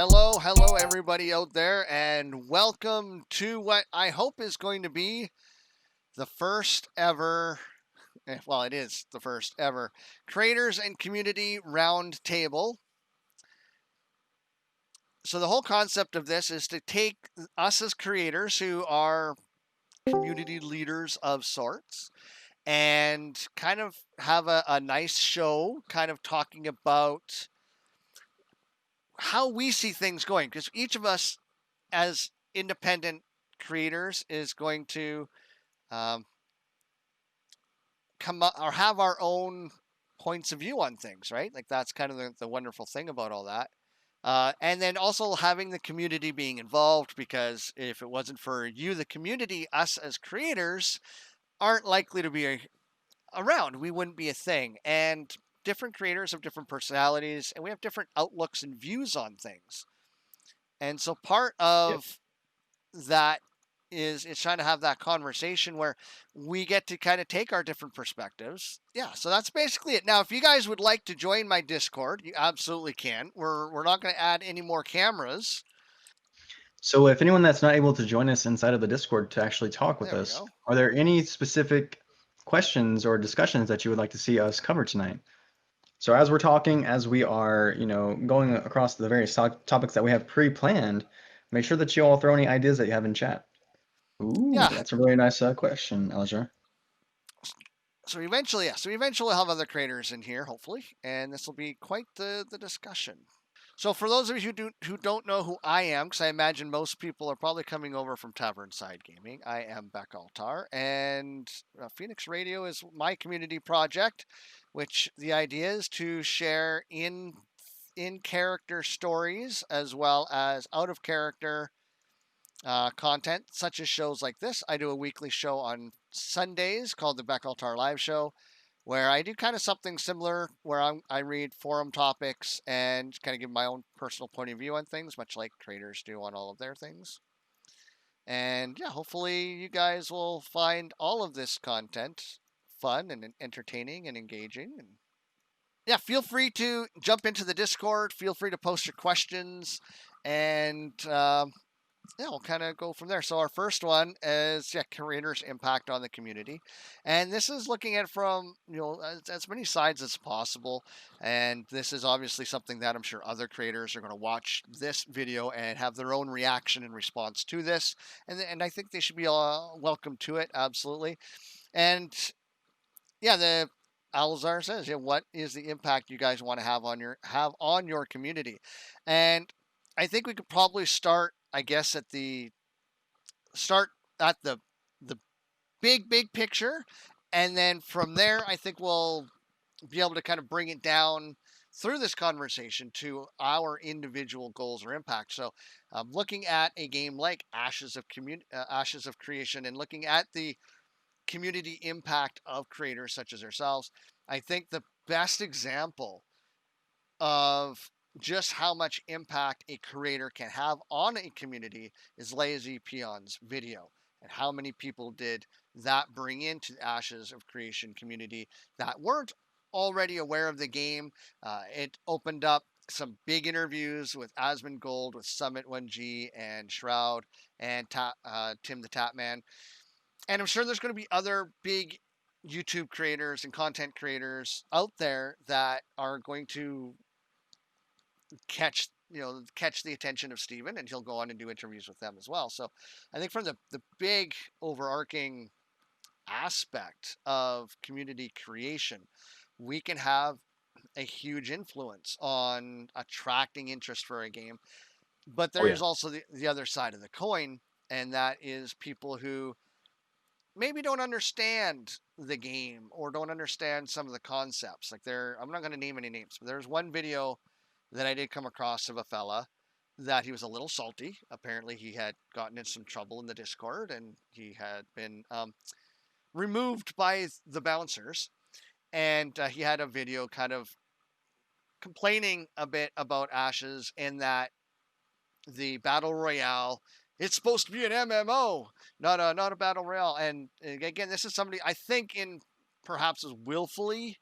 hello, everybody out there, and welcome to what I hope is going to be the first ever, well, it is the first ever Creators and Community Roundtable. So, the whole concept of this is to take us as creators who are community leaders of sorts and kind of have a nice show, kind of talking about how we see things going, because each of us as independent creators is going to um, come up or have our own points of view on things, right? Like that's kind of the wonderful thing about all that. And then also having the community being involved, because if it wasn't for you, the community, us as creators, aren't likely to be around. We wouldn't be a thing. And different creators have different personalities, and we have different outlooks and views on things. And so part of that is trying to have that conversation where we get to kind of take our different perspectives. Yeah, so that's basically it. Now, if you guys would like to join my Discord, you absolutely can. We're not going to add any more cameras. So if anyone that's not able to join us inside of the Discord to actually talk with There we us, go. are there any specific questions or discussions that you would like to see us cover tonight? So as we're talking, as we are, going across the various topics that we have pre-planned, make sure that you all throw any ideas that you have in chat. Ooh, Yeah. that's a really nice question, Elger. So eventually, yeah. So eventually, we'll have other creators in here, hopefully, and this will be quite the discussion. So for those of you who don't know who I am, because I imagine most people are probably coming over from Tavernsidegaming, I am Beck Altar, and Phoenix Radio is my community project, which the idea is to share in character stories as well as out of character content, such as shows like this. I do a weekly show on Sundays called the Beck Altar Live Show, where I do kind of something similar, where I read forum topics and kind of give my own personal point of view on things, much like creators do on all of their things. And yeah, hopefully you guys will find all of this content fun and entertaining and engaging. And yeah, feel free to jump into the Discord. Feel free to post your questions, and yeah, we'll kind of go from there. So our first one is creators' impact on the community, and this is looking at from as many sides as possible. And this is obviously something that I'm sure other creators are going to watch this video and have their own reaction in response to this, and I think they should be welcome to it, absolutely. And yeah, the Alzar says, yeah, what is the impact you guys want to have on your community? And I think we could probably start, I guess, start at the big picture, and then from there, I think we'll be able to kind of bring it down through this conversation to our individual goals or impact. So, looking at a game like Ashes of Creation, and looking at the community impact of creators such as ourselves, I think the best example of just how much impact a creator can have on a community is Lazy Peon's video, and how many people did that bring into the Ashes of Creation community that weren't already aware of the game. It opened up some big interviews with Asmongold, with Summit 1G, and Shroud, and Tim the Tapman. And I'm sure there's going to be other big YouTube creators and content creators out there that are going to catch the attention of Steven, and he'll go on and do interviews with them as well. So I think from the big overarching aspect of community creation, we can have a huge influence on attracting interest for a game. But Oh there yeah. is also the other side of the coin, and that is people who maybe don't understand the game or don't understand some of the concepts. Like I'm not going to name any names, but there's one video that I did come across of a fella that he was a little salty. Apparently, he had gotten in some trouble in the Discord, and he had been removed by the bouncers. And he had a video kind of complaining a bit about Ashes, and that the battle royale, it's supposed to be an MMO, not a battle royale. And again, this is somebody I think in perhaps is willfully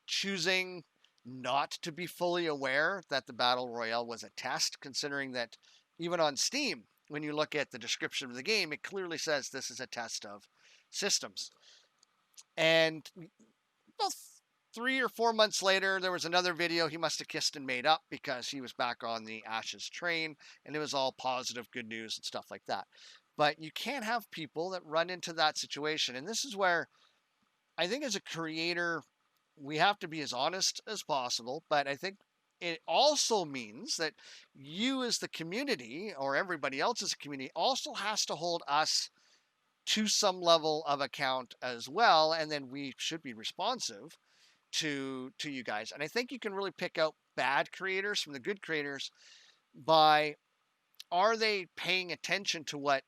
choosing not to be fully aware that the Battle Royale was a test, considering that even on Steam, when you look at the description of the game, it clearly says this is a test of systems. And about 3 or 4 months later, there was another video he must have kissed and made up because he was back on the Ashes train and it was all positive, good news and stuff like that. But you can't have people that run into that situation. And this is where I think as a creator, we have to be as honest as possible. But I think it also means that you as the community or everybody else as a community also has to hold us to some level of account as well. And then we should be responsive to you guys. And I think you can really pick out bad creators from the good creators by, are they paying attention to what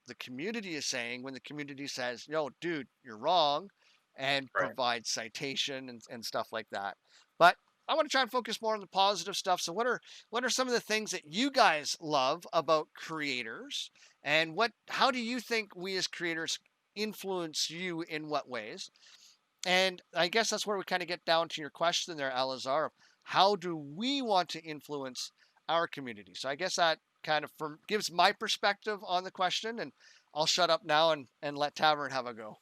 the community is saying when the community says, "Yo, dude, you're wrong," and Right. provide citation and stuff like that. But I want to try and focus more on the positive stuff. So what are some of the things that you guys love about creators, and what how do you think we as creators influence you in what ways? And I guess that's where we kind of get down to your question there, Alazar, of how do we want to influence our community? So I guess that kind of gives my perspective on the question, and I'll shut up now and let Tavern have a go.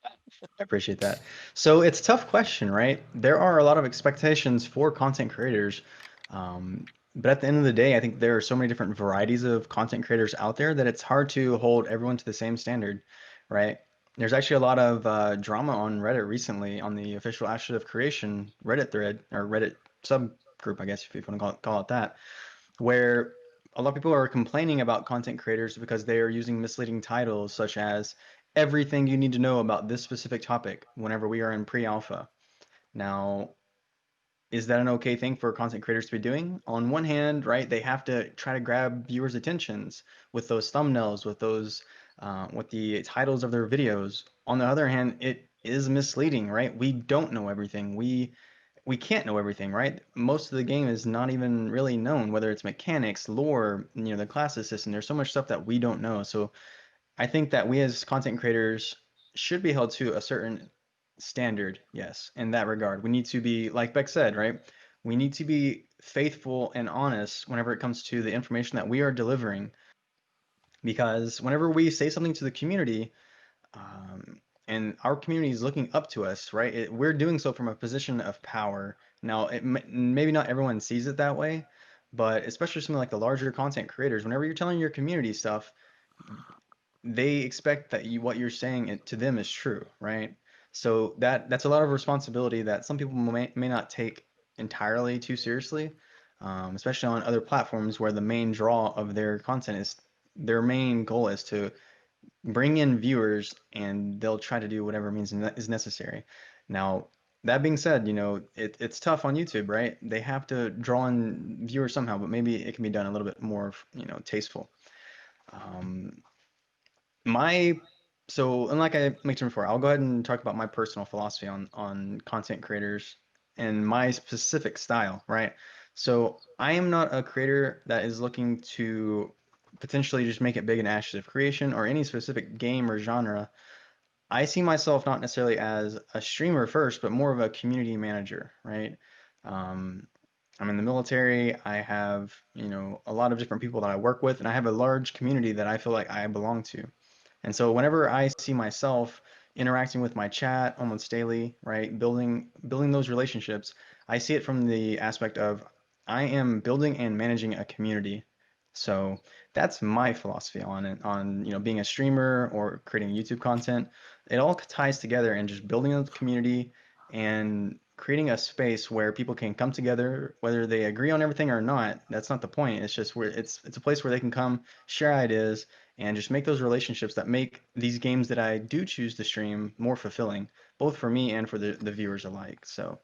I appreciate that. So it's a tough question, right? There are a lot of expectations for content creators. But at the end of the day, I think there are so many different varieties of content creators out there that it's hard to hold everyone to the same standard, right? There's actually a lot of drama on Reddit recently on the official Ashes of Creation Reddit thread or Reddit subgroup, I guess if you want to call it that, where a lot of people are complaining about content creators because they are using misleading titles such as everything you need to know about this specific topic whenever we are in pre-alpha. Now, is that an okay thing for content creators to be doing? On one hand, right, they have to try to grab viewers' attentions with those thumbnails, with the titles of their videos. On the other hand, it is misleading, right? We don't know everything. We can't know everything, right? Most of the game is not even really known, whether it's mechanics, lore, the classes system. There's so much stuff that we don't know. So I think that we as content creators should be held to a certain standard, yes, in that regard. We need to be, like Beck said, right? We need to be faithful and honest whenever it comes to the information that we are delivering. Because whenever we say something to the community, and our community is looking up to us, right? We're doing so from a position of power. Now, maybe not everyone sees it that way, but especially something like the larger content creators, whenever you're telling your community stuff, they expect that what you're saying to them is true, right? So that's a lot of responsibility that some people may not take entirely too seriously, especially on other platforms where the main draw of their content is their main goal is to bring in viewers and they'll try to do whatever means is necessary. Now, that being said, it's tough on YouTube, right? They have to draw in viewers somehow, but maybe it can be done a little bit more, tasteful. Um, my and like I mentioned before, I'll go ahead and talk about my personal philosophy on content creators and my specific style, right? So I am not a creator that is looking to potentially just make it big in Ashes of Creation or any specific game or genre. I see myself not necessarily as a streamer first, but more of a community manager, right? Um, I'm in the military. I have, a lot of different people that I work with, and I have a large community that I feel like I belong to. And so whenever I see myself interacting with my chat almost daily, right, building those relationships, I see it from the aspect of I am building and managing a community. So that's my philosophy on it, on being a streamer or creating YouTube content. It all ties together and just building a community and creating a space where people can come together, whether they agree on everything or not. That's not the point. It's just where it's a place where they can come, share ideas, and just make those relationships that make these games that I do choose to stream more fulfilling, both for me and for the viewers alike. So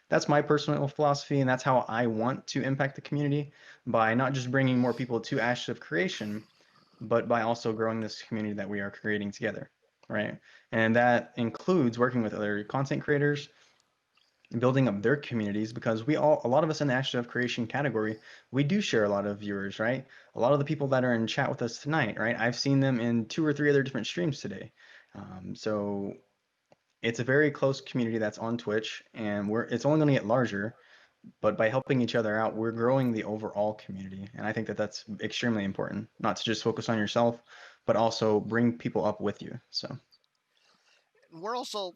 that's my personal philosophy, and that's how I want to impact the community by not just bringing more people to Ashes of Creation, but by also growing this community that we are creating together, right? And that includes working with other content creators, building up their communities because a lot of us in the Ashes of Creation category, we do share a lot of viewers, right? A lot of the people that are in chat with us tonight, right? I've seen them in 2 or 3 other different streams today. So It's a very close community that's on Twitch, and it's only going to get larger. But by helping each other out, we're growing the overall community, and I think that that's extremely important. Not to just focus on yourself, but also bring people up with you. So, We're also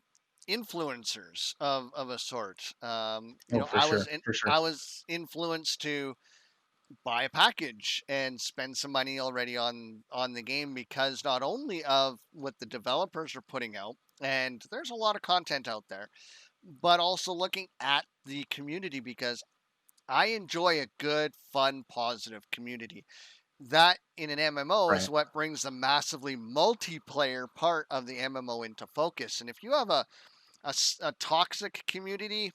influencers of a sort. oh, for sure, for sure. I was influenced to buy a package and spend some money already on the game because not only of what the developers are putting out, and there's a lot of content out there, but also looking at the community because I enjoy a good, fun, positive community. That in an MMO is Right. what brings the massively multiplayer part of the MMO into focus. And if you have a toxic community,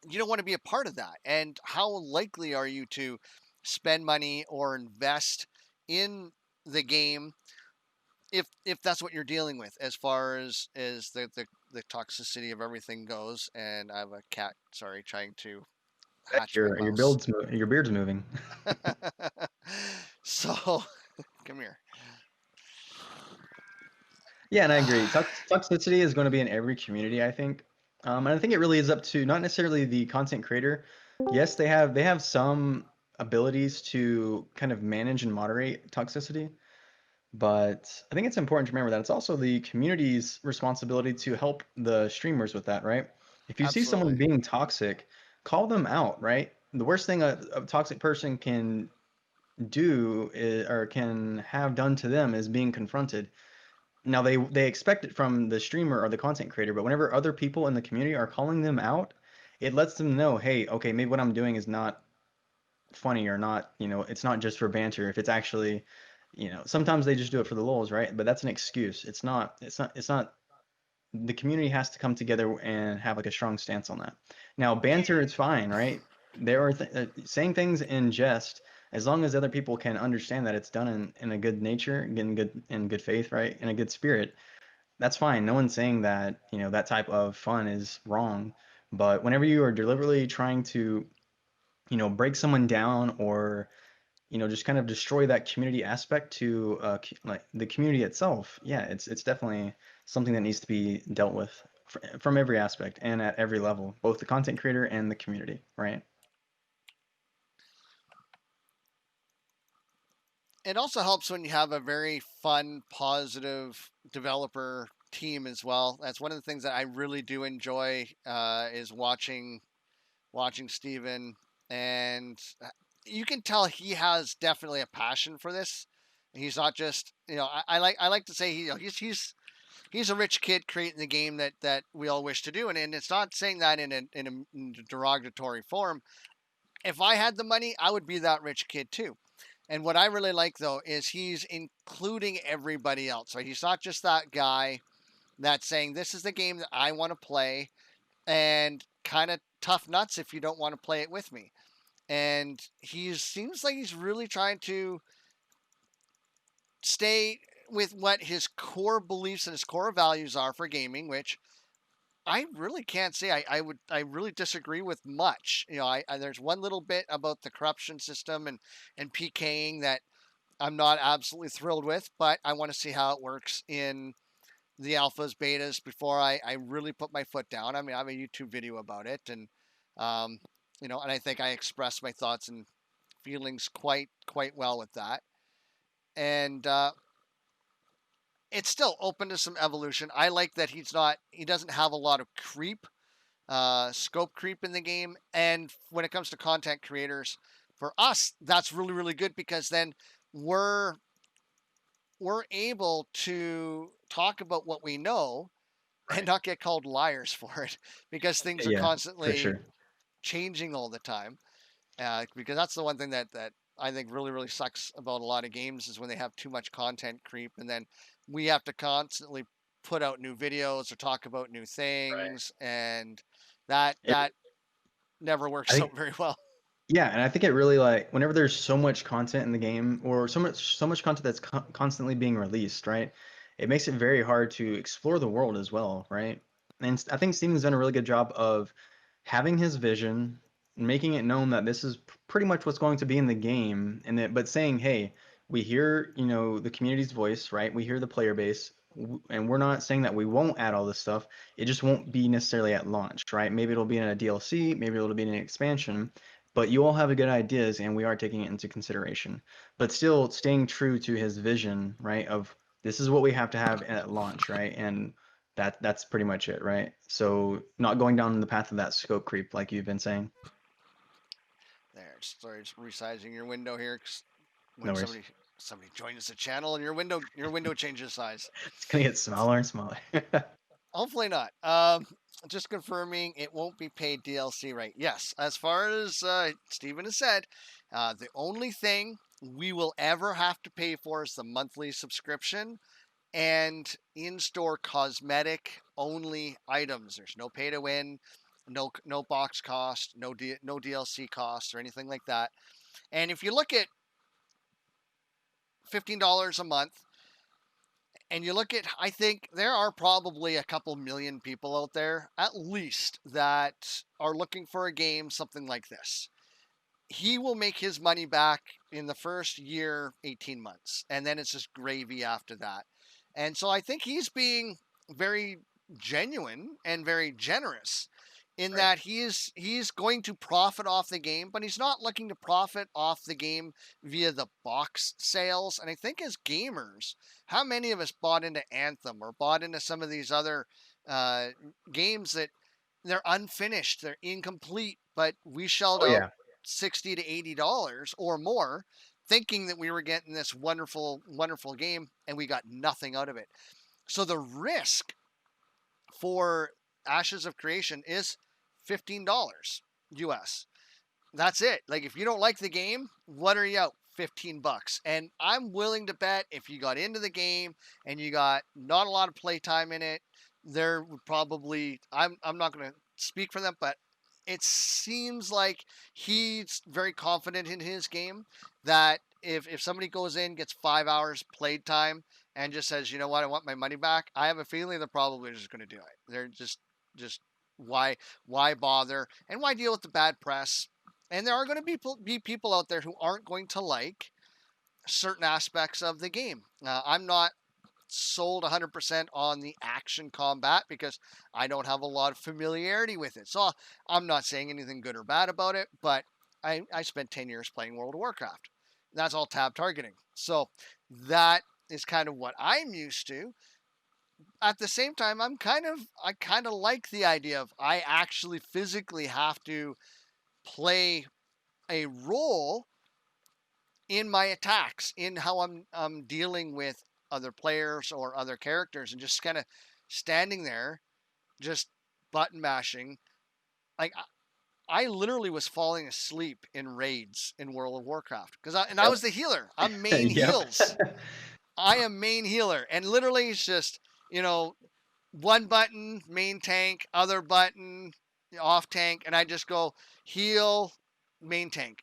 you don't want to be a part of that. And how likely are you to spend money or invest in the game if that's what you're dealing with as far as the toxicity of everything goes? And I have a cat, sorry, trying to hatch my Your mouse. your beard's moving. So come here. Yeah, and I agree. Toxicity is going to be in every community, I think. And I think it really is up to not necessarily the content creator. Yes, they have some abilities to kind of manage and moderate toxicity, but I think it's important to remember that it's also the community's responsibility to help the streamers with that, right? If you see someone Absolutely. being toxic, call them out, right? The worst thing a toxic person can do or can have done to them is being confronted. Now they expect it from the streamer or the content creator, but whenever other people in the community are calling them out, it lets them know, hey, okay, maybe what I'm doing is not funny or not, it's not just for banter. If it's actually, sometimes they just do it for the lulz, right? But that's an excuse. It's not the community has to come together and have like a strong stance on that. Now, banter is fine, right? There are saying things in jest, as long as other people can understand that it's done in a good nature, in good faith, right? In a good spirit, that's fine. No one's saying that, that type of fun is wrong. But whenever you are deliberately trying to, break someone down or, just kind of destroy that community aspect to like the community itself, yeah, it's definitely something that needs to be dealt with from every aspect and at every level, both the content creator and the community, right? It also helps when you have a very fun, positive developer team as well. That's one of the things that I really do enjoy is watching Steven. And you can tell he has definitely a passion for this. He's not just I like to say he's a rich kid creating the game that we all wish to do, and it's not saying that in a derogatory form. If I had the money, I would be that rich kid too. And what I really like though is he's including everybody else. Right? He's not just that guy that's saying this is the game that I want to play and kind of tough nuts if you don't want to play it with me. And he seems like he's really trying to stay with what his core beliefs and his core values are for gaming, which I really can't say I really disagree with much. There's one little bit about the corruption system and PKing that I'm not absolutely thrilled with, but I want to see how it works in the alphas, betas before I really put my foot down. I mean, I have a YouTube video about it, and um, and I think I expressed my thoughts and feelings quite well with that. And it's still open to some evolution. I like that he doesn't have a lot of scope creep in the game. And when it comes to content creators, for us, that's really good because then we're we're able to talk about what we know and Right. not get called liars for it because things are Yeah, for constantly sure. changing all the time. Because that's the one thing that I think really sucks about a lot of games is when they have too much content creep, and then we have to constantly put out new videos or talk about new Right. things, and that never I works think out very well. Yeah, and I think it really like whenever there's so much content in the game or so much content that's constantly being released, right? It makes it very hard to explore the world as well, right? And I think Steven's done a really good job of having his vision, making it known that this is pretty much what's going to be in the game, and that but saying, "Hey, we hear, the community's voice, right? We hear the player base. and we're not saying that we won't add all this stuff. It just won't be necessarily at launch, right? Maybe it'll be in a DLC, maybe it'll be in an expansion, but you all have good ideas, and we are taking it into consideration. But still staying true to his vision, right? Of this is what we have to have at launch, right? And that's pretty much it, right? So not going down the path of that scope creep, like you've been saying. There, sorry, just resizing your window here. 'Cause No when worries. somebody joins the channel and your window changes size. It's gonna get smaller and smaller. Hopefully not. Just confirming it won't be paid DLC, right? Yes. As far as Steven has said, the only thing we will ever have to pay for is the monthly subscription and in-store cosmetic only items. There's no pay to win, no box cost, no DLC cost or anything like that. And if you look at $15 a month, and you look at, I think there are probably a couple million people out there, at least, that are looking for a game, something like this. He will make his money back in the first year, 18 months, and then it's just gravy after that. And so I think he's being very genuine and very generous in Right. that he's going to profit off the game, but he's not looking to profit off the game via the box sales. And I think as gamers, how many of us bought into Anthem or bought into some of these other uh, games that they're unfinished, they're incomplete, but we shelled Oh out yeah. $60 to $80 or more, thinking that we were getting this wonderful, wonderful game, and we got nothing out of it. So the risk for Ashes of Creation is $15 US. That's it. Like if you don't like the game, what are you out? $15. And I'm willing to bet if you got into the game and you got not a lot of playtime in it, there would probably I'm not going to speak for them, but it seems like he's very confident in his game that if somebody goes in, gets 5 hours played time and just says, you know what, I want my money back, I have a feeling they're probably just going to do it. They're just why bother and why deal with the bad press? And there are going to be people out there who aren't going to like certain aspects of the game. I'm not sold 100% on the action combat because I don't have a lot of familiarity with it. So I'm not saying anything good or bad about it, but I spent 10 years playing World of Warcraft. That's all tab targeting. So that is kind of what I'm used to. At the same time, I kind of like the idea of I actually physically have to play a role in my attacks, in how I'm dealing with other players or other characters, and just kind of standing there, just button mashing. Like I literally was falling asleep in raids in World of Warcraft because I was the healer. I'm main Yep. heals. I am main healer, and literally it's just one button main tank, other button off tank, and I just go heal main tank,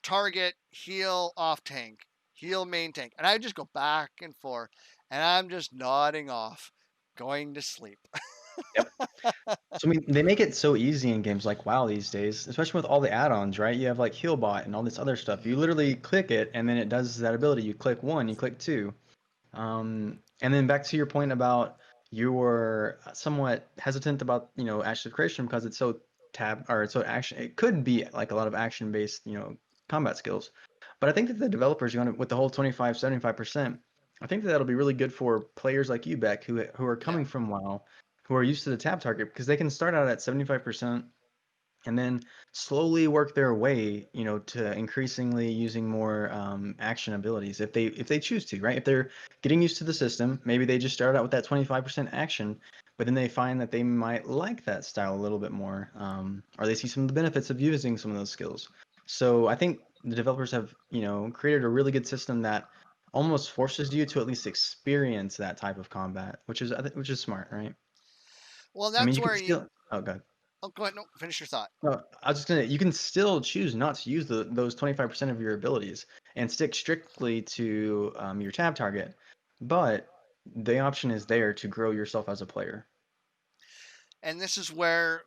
target, heal, off tank, heal, main tank. And I just go back and forth and I'm just nodding off, going to sleep. Yep. So I mean, they make it so easy in games like WoW these days, especially with all the add-ons, right? You have like Healbot and all this other stuff. You Mm-hmm. literally click it, and then it does that ability. You click one, you click two. And then back to your point about you were somewhat hesitant about, Ashes of Creation because it's so it's so action. It could be like a lot of action-based, combat skills. But I think that the developers are going to, with the whole 25, 75%, I think that that'll be really good for players like you, Beck, who are Yeah. coming from WoW, who are used to the tab target, because they can start out at 75% and then slowly work their way, to increasingly using more action abilities if they choose to, right? If they're getting used to the system, maybe they just start out with that 25% action, but then they find that they might like that style a little bit more, or they see some of the benefits of using some of those skills. So I think the developers have, created a really good system that almost forces you to at least experience that type of combat, which is smart, right? Well, I mean, that's you can where you. still. Oh, God. Oh, go ahead. No, finish your thought. No, I was just gonna. You can still choose not to use those 25% of your abilities and stick strictly to your tab target, but the option is there to grow yourself as a player. And this is where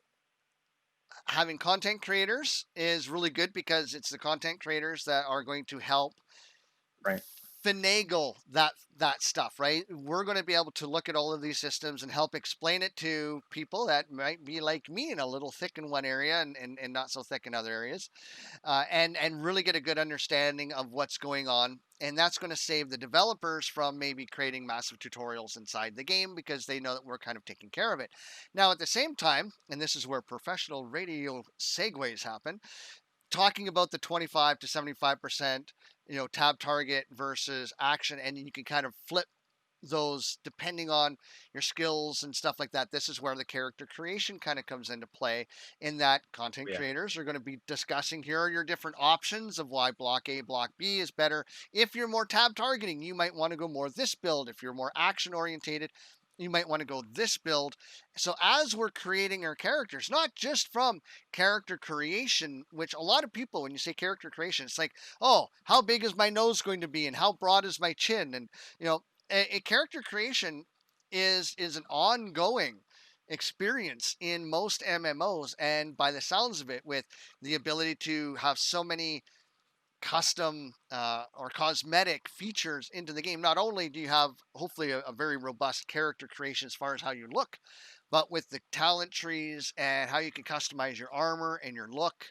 having content creators is really good because it's the content creators that are going to help Right. finagle that stuff, right? We're going to be able to look at all of these systems and help explain it to people that might be like me and a little thick in one area and not so thick in other areas, and really get a good understanding of what's going on. And that's going to save the developers from maybe creating massive tutorials inside the game because they know that we're kind of taking care of it. Now, at the same time, and this is where professional radio segues happen, talking about the 25 to 75%, tab target versus action, and you can kind of flip those depending on your skills and stuff like that. This is where the character creation kind of comes into play, in that content Yeah. creators are going to be discussing here are your different options of why block A, block B is better. If you're more tab targeting, you might want to go more this build. If you're more action orientated, you might want to go this build. So as we're creating our characters, not just from character creation, which a lot of people, when you say character creation, it's like, oh, how big is my nose going to be and how broad is my chin? And a character creation is an ongoing experience in most MMOs, and by the sounds of it, with the ability to have so many custom or cosmetic features into the game, not only do you have hopefully a very robust character creation as far as how you look, but with the talent trees and how you can customize your armor and your look,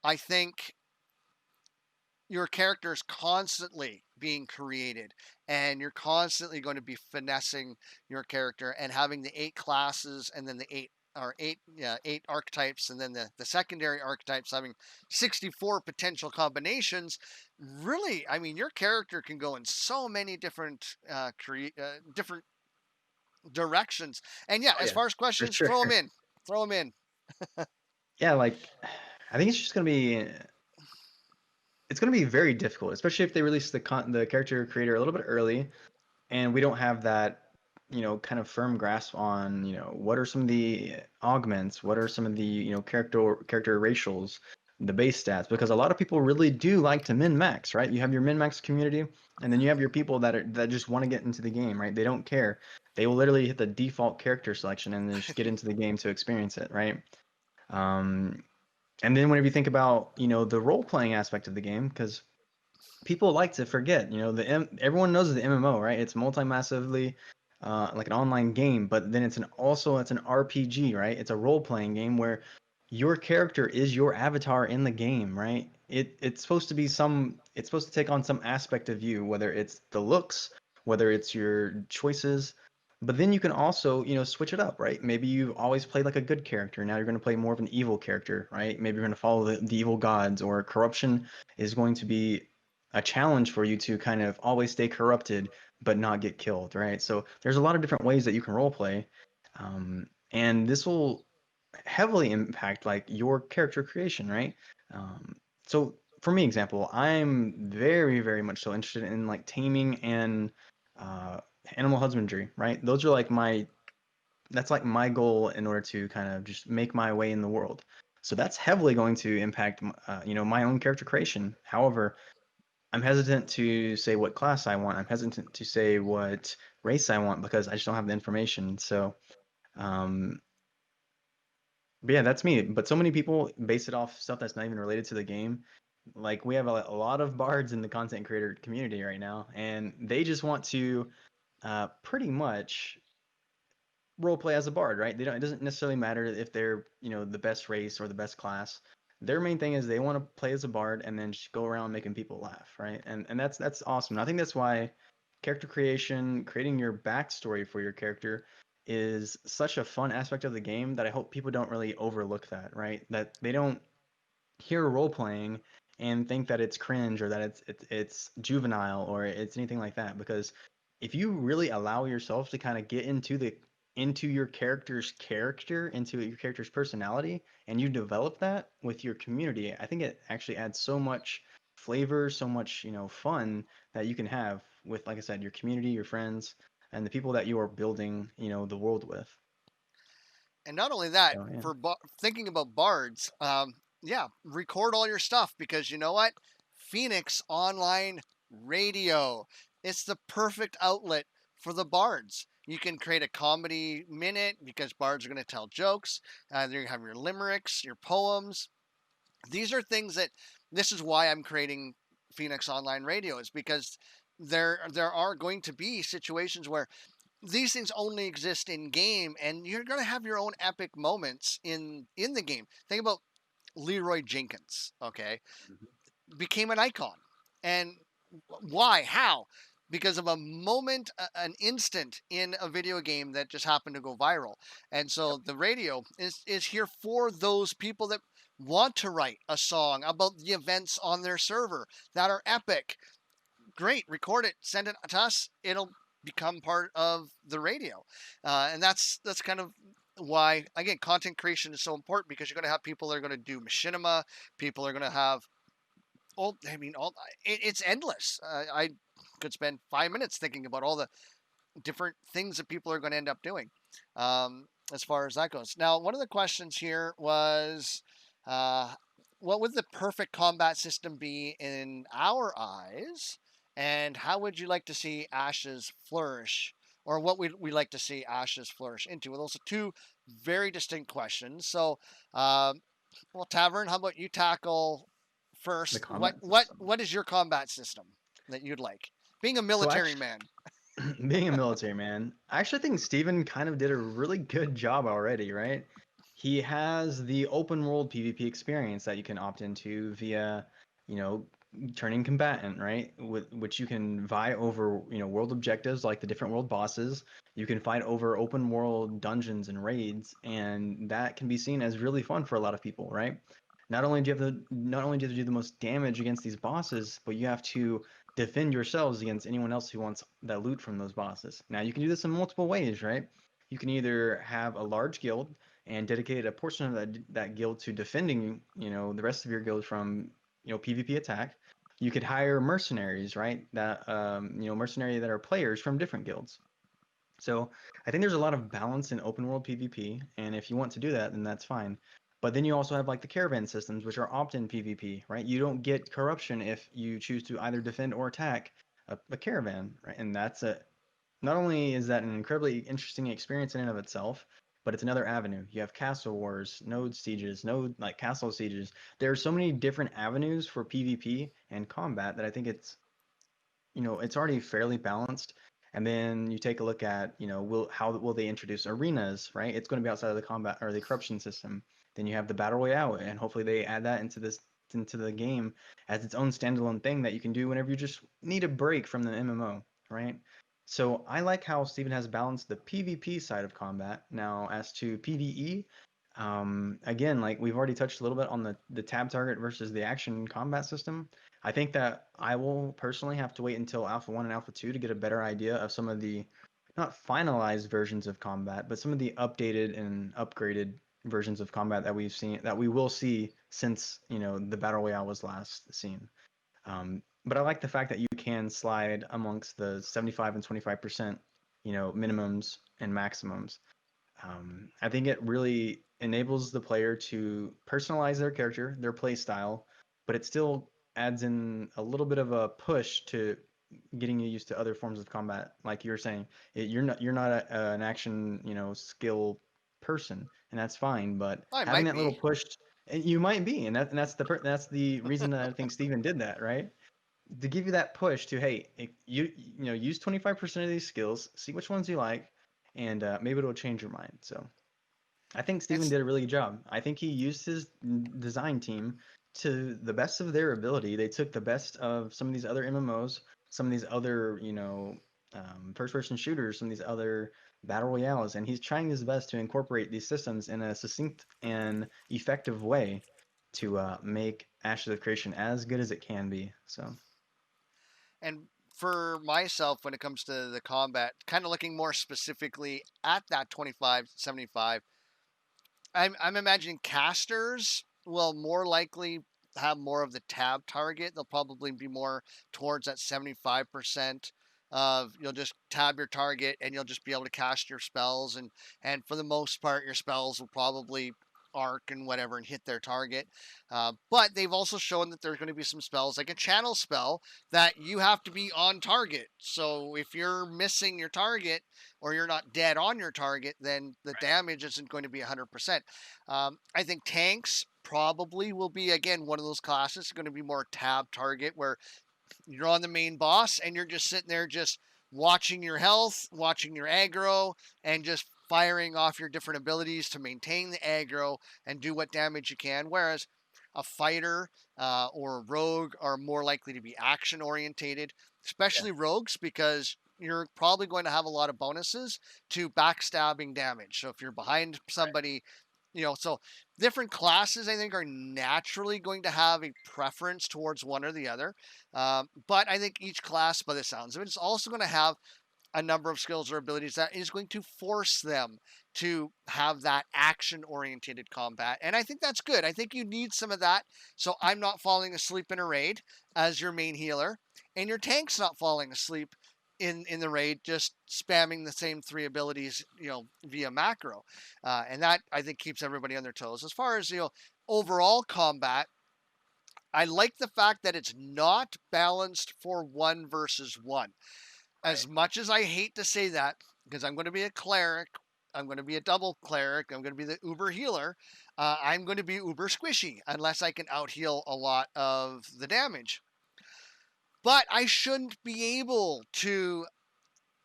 I think your character is constantly being created, and you're constantly going to be finessing your character and having the 8 classes and then the eight archetypes, and then the secondary archetypes having 64 potential combinations. Really, I mean, your character can go in so many different different directions. And yeah, Oh as yeah, far as for questions, sure. throw them in. Yeah, like I think it's just gonna be very difficult, especially if they release the character creator a little bit early, and we don't have that, kind of firm grasp on, what are some of the augments, what are some of the, character racials, the base stats, because a lot of people really do like to min max, right? You have your min max community, and then you have your people that just want to get into the game, right? They don't care. They will literally hit the default character selection and then just get into the game to experience it, right? Um, and then whenever you think about, the role playing aspect of the game, because people like to forget, everyone knows the MMO, right? It's multi-massively like an online game, but then it's an RPG, right? It's a role-playing game where your character is your avatar in the game, right? It's supposed to be it's supposed to take on some aspect of you, whether it's the looks, whether it's your choices, but then you can also, switch it up, right? Maybe you've always played like a good character. Now you're going to play more of an evil character, right? Maybe you're going to follow the evil gods, or corruption is going to be a challenge for you to kind of always stay corrupted but not get killed, right? So there's a lot of different ways that you can role play, and this will heavily impact like your character creation, right? So for me, example, I'm very, very much so interested in like taming and uh, animal husbandry, right? Those are like that's like my goal in order to kind of just make my way in the world. So that's heavily going to impact, my own character creation. However, I'm hesitant to say what class I want. I'm hesitant to say what race I want because I just don't have the information. So, um, but yeah, that's me. But so many people base it off stuff that's not even related to the game. Like we have a lot of bards in the content creator community right now, and they just want to pretty much role play as a bard, right? They don't. It doesn't necessarily matter if they're the best race or the best class. Their main thing is they want to play as a bard and then just go around making people laugh, right? And that's awesome. And I think that's why character creation, creating your backstory for your character, is such a fun aspect of the game that I hope people don't really overlook that, right? That they don't hear role playing and think that it's cringe or that it's juvenile or it's anything like that, because if you really allow yourself to kind of get into your character's character, into your character's personality, and you develop that with your community, I think it actually adds so much flavor, so much, fun that you can have with, like I said, your community, your friends, and the people that you are building, the world with. And not only that, So yeah. for thinking about bards, yeah, record all your stuff, because you know what? Phoenix Online Radio. It's the perfect outlet for the bards. You can create a comedy minute because bards are going to tell jokes. You're going to have your limericks, your poems. These are things that, this is why I'm creating Phoenix Online Radio, is because there are going to be situations where these things only exist in game, and you're going to have your own epic moments in the game. Think about Leroy Jenkins, okay? Became an icon. And why? How? Because of a moment, an instant in a video game that just happened to go viral. And so the radio is here for those people that want to write a song about the events on their server that are epic. Great, record it, send it to us. It'll become part of the radio, and that's kind of why, again, content creation is so important, because you're going to have people that are going to do machinima. People are going to have it's endless. I could spend 5 minutes thinking about all the different things that people are going to end up doing, as far as that goes. Now, one of the questions here was, uh, what would the perfect combat system be in our eyes, and how would you like to see Ashes flourish, or what would we like to see Ashes flourish into? Well, those are two very distinct questions. So, well, Tavern, how about you tackle The first? What combat what system. what is your combat system that you'd like? Being a So military actually, man. being a military man, I actually think Steven kind of did a really good job already, right? He has the open world PvP experience that you can opt into via, you know, turning combatant, right? With which you can vie over, world objectives like the different world bosses. You can fight over open world dungeons and raids, and that can be seen as really fun for a lot of people, right? Not only do you have to do the most damage against these bosses, but you have to defend yourselves against anyone else who wants that loot from those bosses. Now, you can do this in multiple ways, right? You can either have a large guild and dedicate a portion of that guild to defending, the rest of your guild from, PvP attack. You could hire mercenaries, right? Mercenary that are players from different guilds. So I think there's a lot of balance in open world PvP, and if you want to do that, then that's fine. But then you also have like the caravan systems, which are opt-in PvP, right? You don't get corruption if you choose to either defend or attack a caravan, right? And that's a not only is that an incredibly interesting experience in and of itself, but it's another avenue. You have castle wars, node sieges, node like castle sieges. There are so many different avenues for PvP and combat that I think it's already fairly balanced. And then you take a look at, how will they introduce arenas, right? It's going to be outside of the combat or the corruption system. Then you have the battle royale, and hopefully they add that into the game as its own standalone thing that you can do whenever you just need a break from the MMO, right? So I like how Steven has balanced the PvP side of combat. Now, as to PvE, again, like we've already touched a little bit on the tab target versus the action combat system. I think that I will personally have to wait until Alpha 1 and Alpha 2 to get a better idea of some of the not finalized versions of combat, but some of the updated and upgraded versions of combat that we will see since, the Battle Royale was last seen. But I like the fact that you can slide amongst the 75 and 25%, minimums and maximums. I think it really enables the player to personalize their character, their play style, but it still adds in a little bit of a push to getting you used to other forms of combat. Like you were saying, you're not an action, skill person, and that's fine. But I having might that little be. push, and you might be, and that's the reason that I think Steven did that, right? To give you that push to, hey, use 25% of these skills, see which ones you like, and maybe it'll change your mind. So I think Steven It's did a really good job. I think he used his design team to the best of their ability. They took the best of some of these other MMOs, some of these other, first-person shooters, some of these other battle royales, and he's trying his best to incorporate these systems in a succinct and effective way to make Ashes of Creation as good as it can be. So. and for myself, when it comes to the combat, kind of looking more specifically at that 25-75, I'm imagining casters will more likely have more of the tab target. They'll probably be more towards that 75% of, you'll just tab your target and you'll just be able to cast your spells, and for the most part your spells will probably arc and whatever and hit their target. But they've also shown that there's going to be some spells like a channel spell that you have to be on target. So if you're missing your target, or you're not dead on your target, then the damage isn't going to be 100%. I think tanks probably will be, again, one of those classes going to be more tab target, where you're on the main boss and you're just sitting there just watching your health, watching your aggro, and just firing off your different abilities to maintain the aggro and do what damage you can. Whereas a fighter or a rogue are more likely to be action orientated, Yeah. especially rogues, because you're probably going to have a lot of bonuses to backstabbing damage. So if you're behind Right. somebody, so different classes I think are naturally going to have a preference towards one or the other. But I think each class, by the sounds of it, is also going to have a number of skills or abilities that is going to force them to have that action oriented combat. And I think that's good. I think you need some of that. So I'm not falling asleep in a raid as your main healer, and your tank's not falling asleep in the raid, just spamming the same three abilities, via macro. And that I think keeps everybody on their toes. As far as, overall combat, I like the fact that it's not balanced for one versus one. Right. As much as I hate to say that, because I'm going to be a cleric, I'm going to be a double cleric, I'm going to be the uber healer, I'm going to be uber squishy unless I can out heal a lot of the damage. But I shouldn't be able to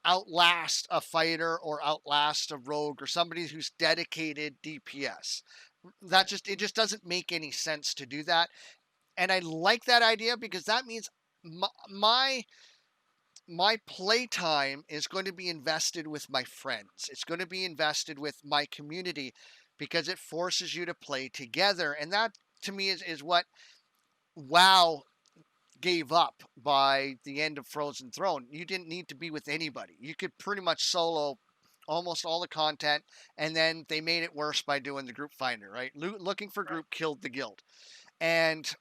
outlast a fighter or outlast a rogue or somebody who's dedicated DPS. That Right. just it just doesn't make any sense to do that. And I like that idea because that means my playtime is going to be invested with my friends. It's going to be invested with my community because it forces you to play together. And that to me is what WoW gave up by the end of Frozen Throne. You didn't need to be with anybody. You could pretty much solo almost all the content, and then they made it worse by doing the group finder, right? Looking for Right. group killed the guild. And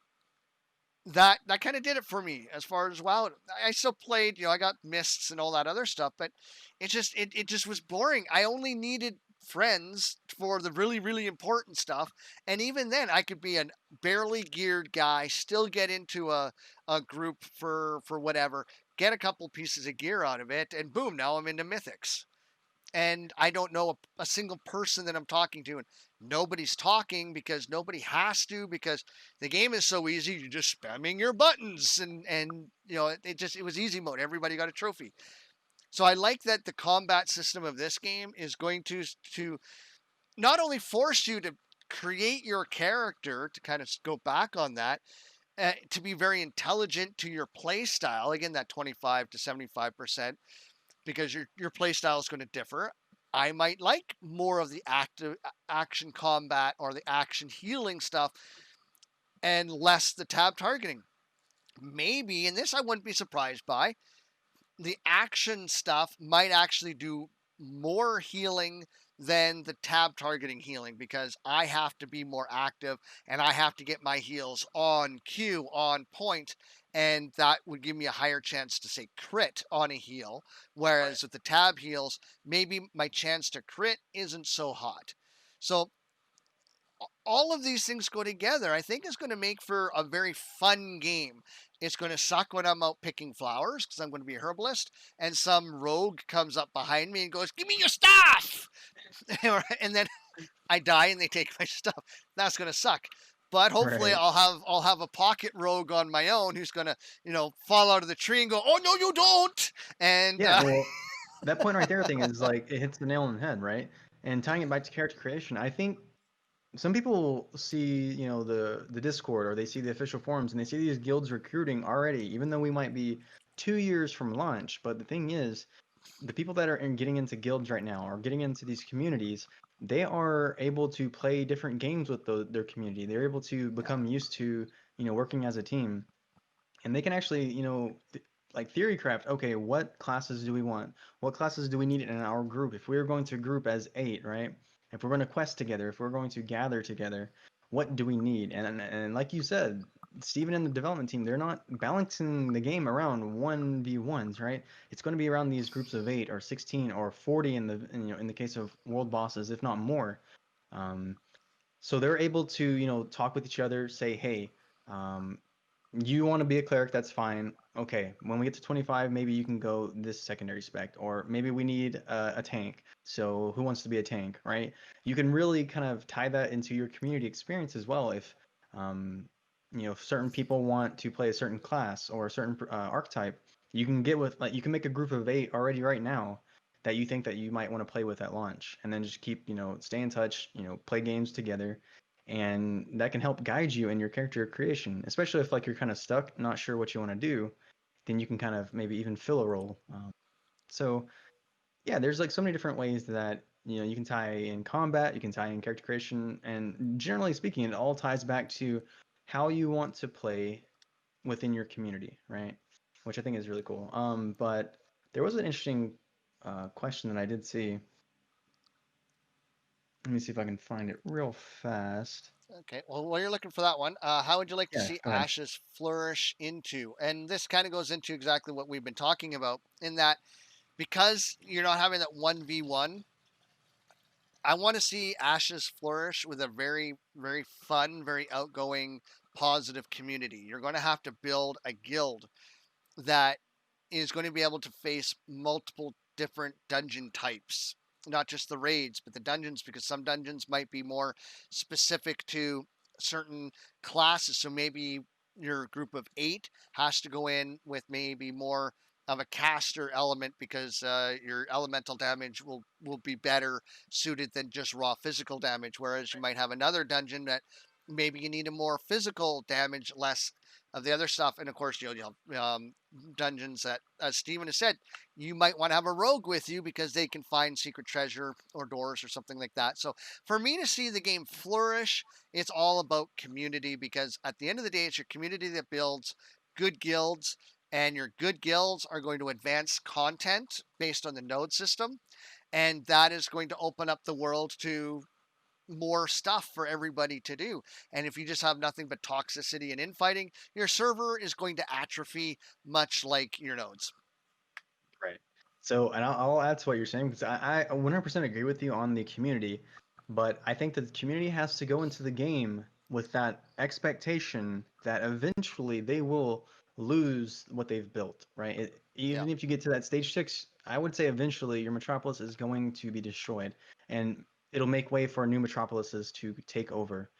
that kind of did it for me as far as WoW. I still played, I got mists and all that other stuff, but it just was boring. I only needed friends for the really really important stuff, and even then I could be a barely geared guy, still get into a group for whatever, get a couple pieces of gear out of it, and boom, now I'm into mythics. And I don't know a single person that I'm talking to, and nobody's talking because nobody has to, because the game is so easy. You're just spamming your buttons, and it was easy mode. Everybody got a trophy. So I like that the combat system of this game is going to not only force you to create your character, to kind of go back on that, to be very intelligent to your play style. Again, that 25 to 75%, because your play style is going to differ. I might like more of the active action combat or the action healing stuff and less the tab targeting. Maybe, and this I wouldn't be surprised by, the action stuff might actually do more healing than the tab targeting healing, because I have to be more active and I have to get my heals on cue, on point, and that would give me a higher chance to say crit on a heal. Right. Whereas with the tab heals, maybe my chance to crit isn't so hot. So all of these things go together, I think, is going to make for a very fun game. It's going to suck when I'm out picking flowers because I'm going to be a herbalist, and some rogue comes up behind me and goes, "Give me your stuff!" And then I die and they take my stuff. That's going to suck. But hopefully, Right. I'll have a pocket rogue on my own who's going to fall out of the tree and go, "Oh no, you don't!" And Yeah. Well, that point right there thing is like it hits the nail on the head, right? And tying it back to character creation, I think some people see, the Discord or they see the official forums and they see these guilds recruiting already, even though we might be 2 years from launch. But the thing is, the people that are getting into guilds right now or getting into these communities, they are able to play different games with their community. They're able to yeah, become used to, working as a team, and they can actually, like theory craft. Okay, what classes do we want? What classes do we need in our group? If we're going to group as 8, right? If we're going to quest together, if we're going to gather together, what do we need? And like you said, Steven and the development team, they're not balancing the game around 1v1s, right? It's going to be around these groups of 8 or 16 or 40 in the case of world bosses, if not more. Um, so they're able to, talk with each other, say, hey, um, you want to be a cleric, that's fine. Okay, when we get to 25, maybe you can go this secondary spec, or maybe we need a tank. So who wants to be a tank, right? You can really kind of tie that into your community experience as well. If um, if certain people want to play a certain class or a certain archetype, you can get with like you can make a group of 8 already right now that you think that you might want to play with at launch, and then just keep stay in touch, play games together, and that can help guide you in your character creation, especially if like you're kind of stuck, not sure what you want to do, then you can kind of maybe even fill a role. So yeah, there's like so many different ways that you can tie in combat, you can tie in character creation, and generally speaking, it all ties back to how you want to play within your community, right? Which I think is really cool. But there was an interesting question that I did see. Let me see if I can find it real fast. Okay, well, while you're looking for that one, how would you like to Yeah, see go ahead. ashes flourish into? And this kind of goes into exactly what we've been talking about, in that because you're not having that 1v1, I want to see ashes flourish with a very, very fun, very outgoing, positive community. You're going to have to build a guild that is going to be able to face multiple different dungeon types, not just the raids, but the dungeons, because some dungeons might be more specific to certain classes. So maybe your group of 8 has to go in with maybe more of a caster element, because your elemental damage will be better suited than just raw physical damage, whereas you might have another dungeon that maybe you need a more physical damage, less of the other stuff. And of course, you'll dungeons that, as Steven has said, you might want to have a rogue with you because they can find secret treasure or doors or something like that. So for me to see the game flourish, it's all about community, because at the end of the day, it's your community that builds good guilds, and your good guilds are going to advance content based on the node system, and that is going to open up the world to more stuff for everybody to do. And if you just have nothing but toxicity and infighting, your server is going to atrophy, much like your nodes. Right. So, and I'll add to what you're saying because I 100% agree with you on the community, but I think that the community has to go into the game with that expectation that eventually they will lose what they've built, right? Yeah. Even if you get to that stage 6, I would say eventually your metropolis is going to be destroyed, and it'll make way for new metropolises to take over.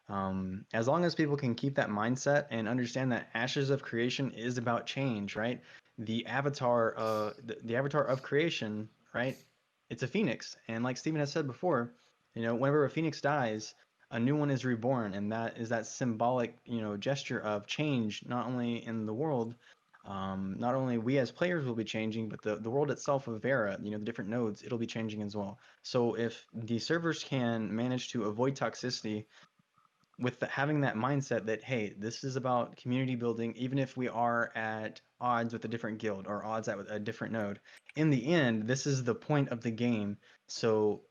As long as people can keep that mindset and understand that Ashes of Creation is about change, right? The avatar of creation, right? It's a phoenix, and like Stephen has said before, whenever a phoenix dies, a new one is reborn, and that is that symbolic, gesture of change, not only in the world, not only we as players will be changing, but the world itself of Vera, the different nodes, it'll be changing as well. So if the servers can manage to avoid toxicity with having that mindset that hey, this is about community building, even if we are at odds with a different guild or odds at a different node, in the end this is the point of the game. So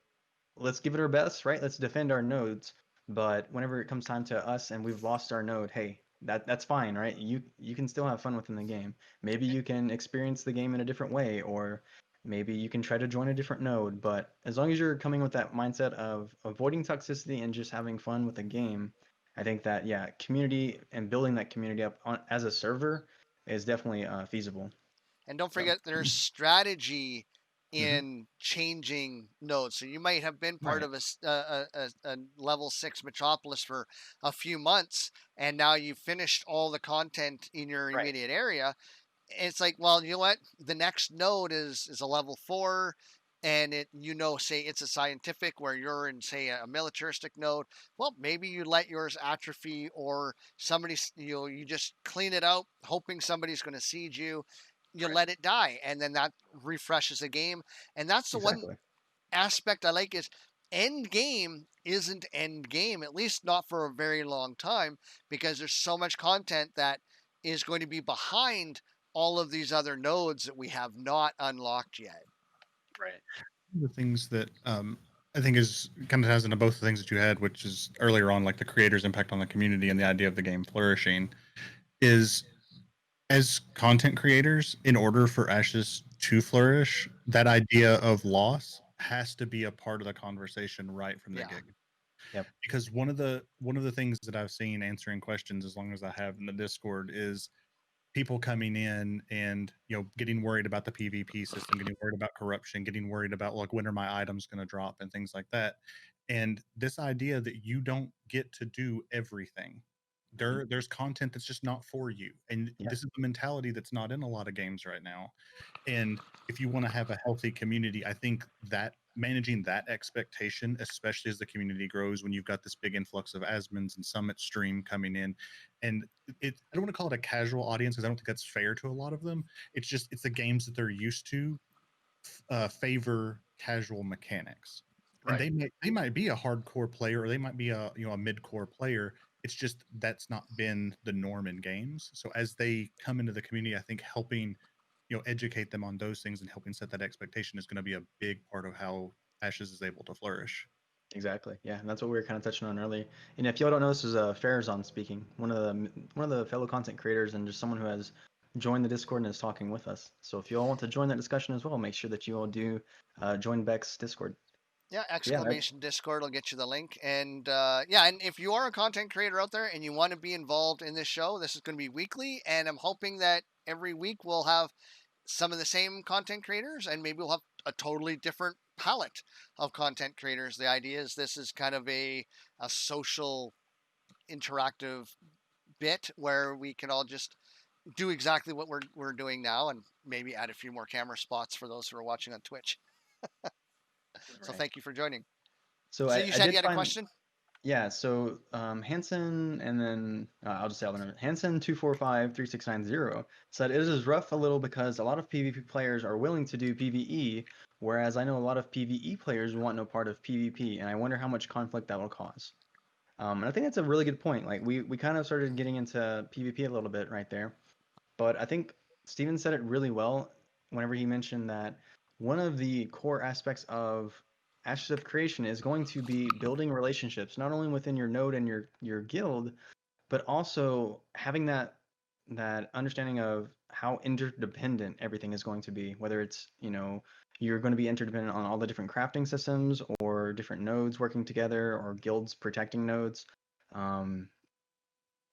let's give it our best, right? Let's defend our nodes. But whenever it comes time to us and we've lost our node, hey, that's fine, right? You can still have fun within the game. Maybe you can experience the game in a different way, or maybe you can try to join a different node. But as long as you're coming with that mindset of avoiding toxicity and just having fun with the game, I think that yeah, community and building that community up as a server is definitely feasible. And don't So, forget, there's strategy mhm. in changing nodes. So you might have been part Right, of a level 6 metropolis for a few months, and now you've finished all the content in your right, immediate area. It's like, well, you know what? The next node is a level 4, and say it's a scientific, where you're in, say, a militaristic node. Well, maybe you let yours atrophy, or somebody, you just clean it out, hoping somebody's going to siege you. You right, let it die, and then that refreshes the game. And that's the one exactly. aspect I like, is end game isn't end game, at least not for a very long time, because there's so much content that is going to be behind all of these other nodes that we have not unlocked yet. Right. The things that I think is kind of ties into both the things that you had, which is earlier on, like the creator's impact on the community and the idea of the game flourishing, is as content creators, in order for Ashes to flourish, that idea of loss has to be a part of the conversation right from the Yeah. get. Yep. Because one of the things that I've seen answering questions as long as I have in the Discord is people coming in and getting worried about the PvP system, getting worried about corruption, getting worried about like when are my items going to drop and things like that. And this idea that you don't get to do everything. There's content that's just not for you, and Yeah. this is the mentality that's not in a lot of games right now. And if you want to have a healthy community, I think that managing that expectation, especially as the community grows, when you've got this big influx of Asmins and Summit stream coming in, and I don't want to call it a casual audience because I don't think that's fair to a lot of them. It's the games that they're used to favor casual mechanics. And Right. they might be a hardcore player, or they might be a mid-core player. It's just that's not been the norm in games. So as they come into the community, I think helping educate them on those things and helping set that expectation is going to be a big part of how Ashes is able to flourish. Exactly. Yeah, and that's what we were kind of touching on earlier. And if y'all don't know, this is Farazan speaking, one of the fellow content creators and just someone who has joined the Discord and is talking with us. So if you all want to join that discussion as well, make sure that you all do join Beck's Discord. Yeah, Yeah, Discord will get you the link. And and if you are a content creator out there and you want to be involved in this show, this is going to be weekly. And I'm hoping that every week we'll have some of the same content creators, and maybe we'll have a totally different palette of content creators. The idea is this is kind of a social interactive bit where we can all just do exactly what we're doing now, and maybe add a few more camera spots for those who are watching on Twitch. So thank you for joining. So So I you said did you had a find, question? yeah, so Hanson, and then I'll just say all the numbers. Hanson 2453690 said it is rough a little because a lot of PvP players are willing to do PvE, whereas I know a lot of PvE players want no part of PvP, and I wonder how much conflict that will cause. And I think that's a really good point. Like we kind of started getting into PvP a little bit right there, but I think Steven said it really well whenever he mentioned that one of the core aspects of Ashes of Creation is going to be building relationships, not only within your node and your guild, but also having that understanding of how interdependent everything is going to be, whether it's, you're going to be interdependent on all the different crafting systems or different nodes working together or guilds protecting nodes.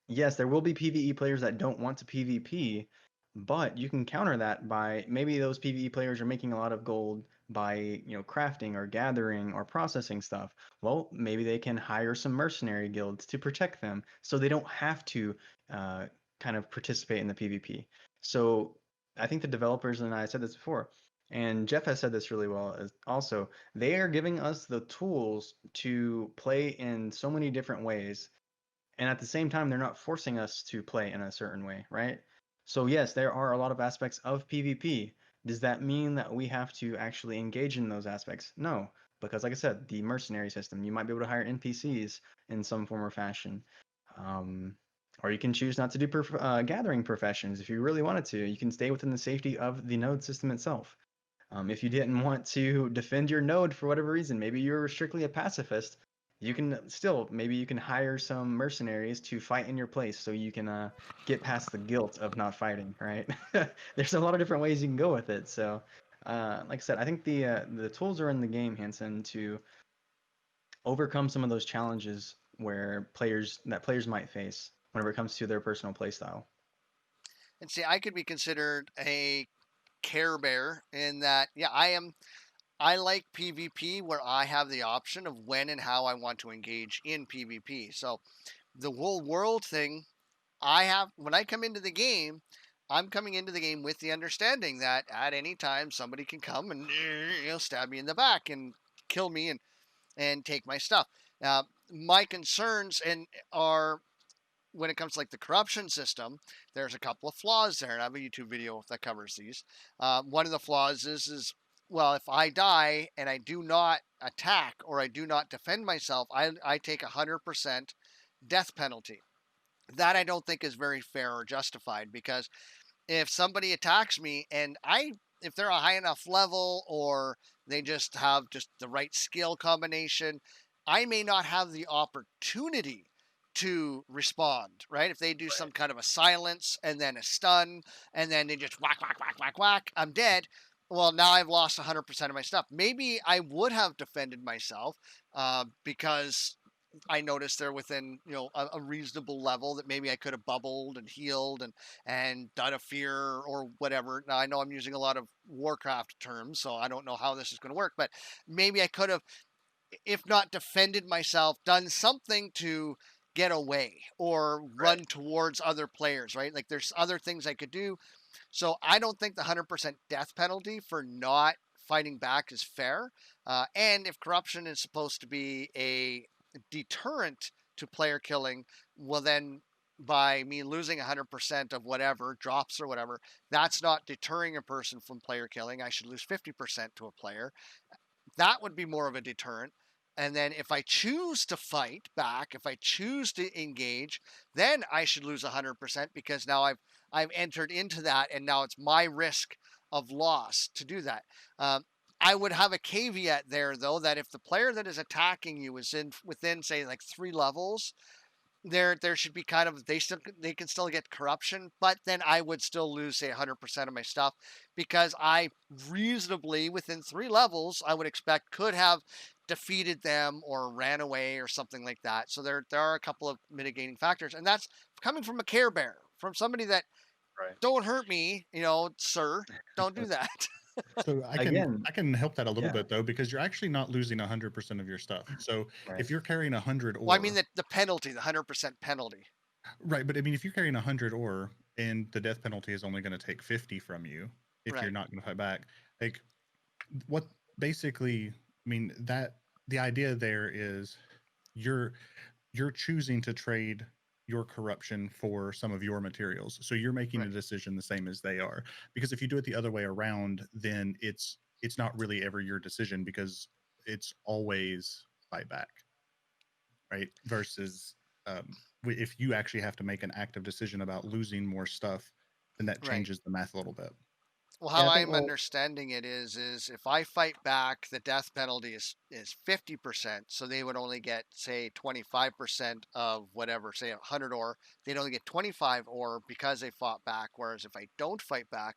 Yes, there will be PvE players that don't want to PvP, but you can counter that by maybe those PvE players are making a lot of gold by, crafting or gathering or processing stuff. Well, maybe they can hire some mercenary guilds to protect them so they don't have to kind of participate in the PvP. So I think the developers, and I said this before, and Jeff has said this really well also, they are giving us the tools to play in so many different ways, and at the same time they're not forcing us to play in a certain way, right? So yes, there are a lot of aspects of PvP. Does that mean that we have to actually engage in those aspects? No, because like I said, the mercenary system, you might be able to hire NPCs in some form or fashion, or you can choose not to do gathering professions if you really wanted to. You can stay within the safety of the node system itself. If you didn't want to defend your node for whatever reason, maybe you're strictly a pacifist, you can still, maybe you can hire some mercenaries to fight in your place so you can get past the guilt of not fighting, right? There's a lot of different ways you can go with it. So, like I said, I think the tools are in the game, Hanson, to overcome some of those challenges where players might face whenever it comes to their personal playstyle. And see, I could be considered a Care Bear in that, yeah, I like PvP where I have the option of when and how I want to engage in PvP. So the whole world thing, when I come into the game, I'm coming into the game with the understanding that at any time somebody can come and stab me in the back and kill me and take my stuff. My concerns are when it comes to like the corruption system. There's a couple of flaws there, and I have a YouTube video that covers these. One of the flaws is well, if I die and I do not attack or I do not defend myself, I take 100% death penalty. That I don't think is very fair or justified, because if somebody attacks me and if they're a high enough level or they just have just the right skill combination, I may not have the opportunity to respond, right? If they do some kind of a silence and then a stun and then they just whack, whack, whack, whack, whack, I'm dead. Well, now I've lost 100% of my stuff. Maybe I would have defended myself because I noticed they're within, a reasonable level that maybe I could have bubbled and healed and done a fear or whatever. Now I know I'm using a lot of Warcraft terms, so I don't know how this is going to work, but maybe I could have, if not defended myself, done something to get away or run towards other players, right? Like there's other things I could do. So I don't think the 100% death penalty for not fighting back is fair. And if corruption is supposed to be a deterrent to player killing, well, then by me losing 100% of whatever drops or whatever, that's not deterring a person from player killing. I should lose 50% to a player. That would be more of a deterrent. And then if I choose to fight back, if I choose to engage, then I should lose 100% because now I've entered into that, and now it's my risk of loss to do that. I would have a caveat there, though, that if the player that is attacking you is within, say, like 3 levels, there should be kind of they can still get corruption, but then I would still lose, say, 100% of my stuff because I reasonably within 3 levels I would expect could have defeated them or ran away or something like that. So there are a couple of mitigating factors, and that's coming from a Care Bear, from somebody that don't hurt me, sir, don't do that. So Again, I can help that a little yeah. bit though, because you're actually not losing 100% of your stuff. So Right. if you're carrying 100 ore, Well, I mean the penalty, the 100% penalty. right? But I mean, if you're carrying 100 ore and the death penalty is only going to take 50 from you, if Right. you're not going to fight back, like what basically, I mean that the idea there is you're choosing to trade your corruption for some of your materials. So you're making a decision the same as they are. Because if you do it the other way around, then it's not really ever your decision because it's always fight back. Right? Versus if you actually have to make an active decision about losing more stuff, then that changes the math a little bit. Well, how I'm understanding it is if I fight back, the death penalty is 50%. So they would only get, say, 25% of whatever, say 100 ore. They'd only get 25 ore because they fought back. Whereas if I don't fight back,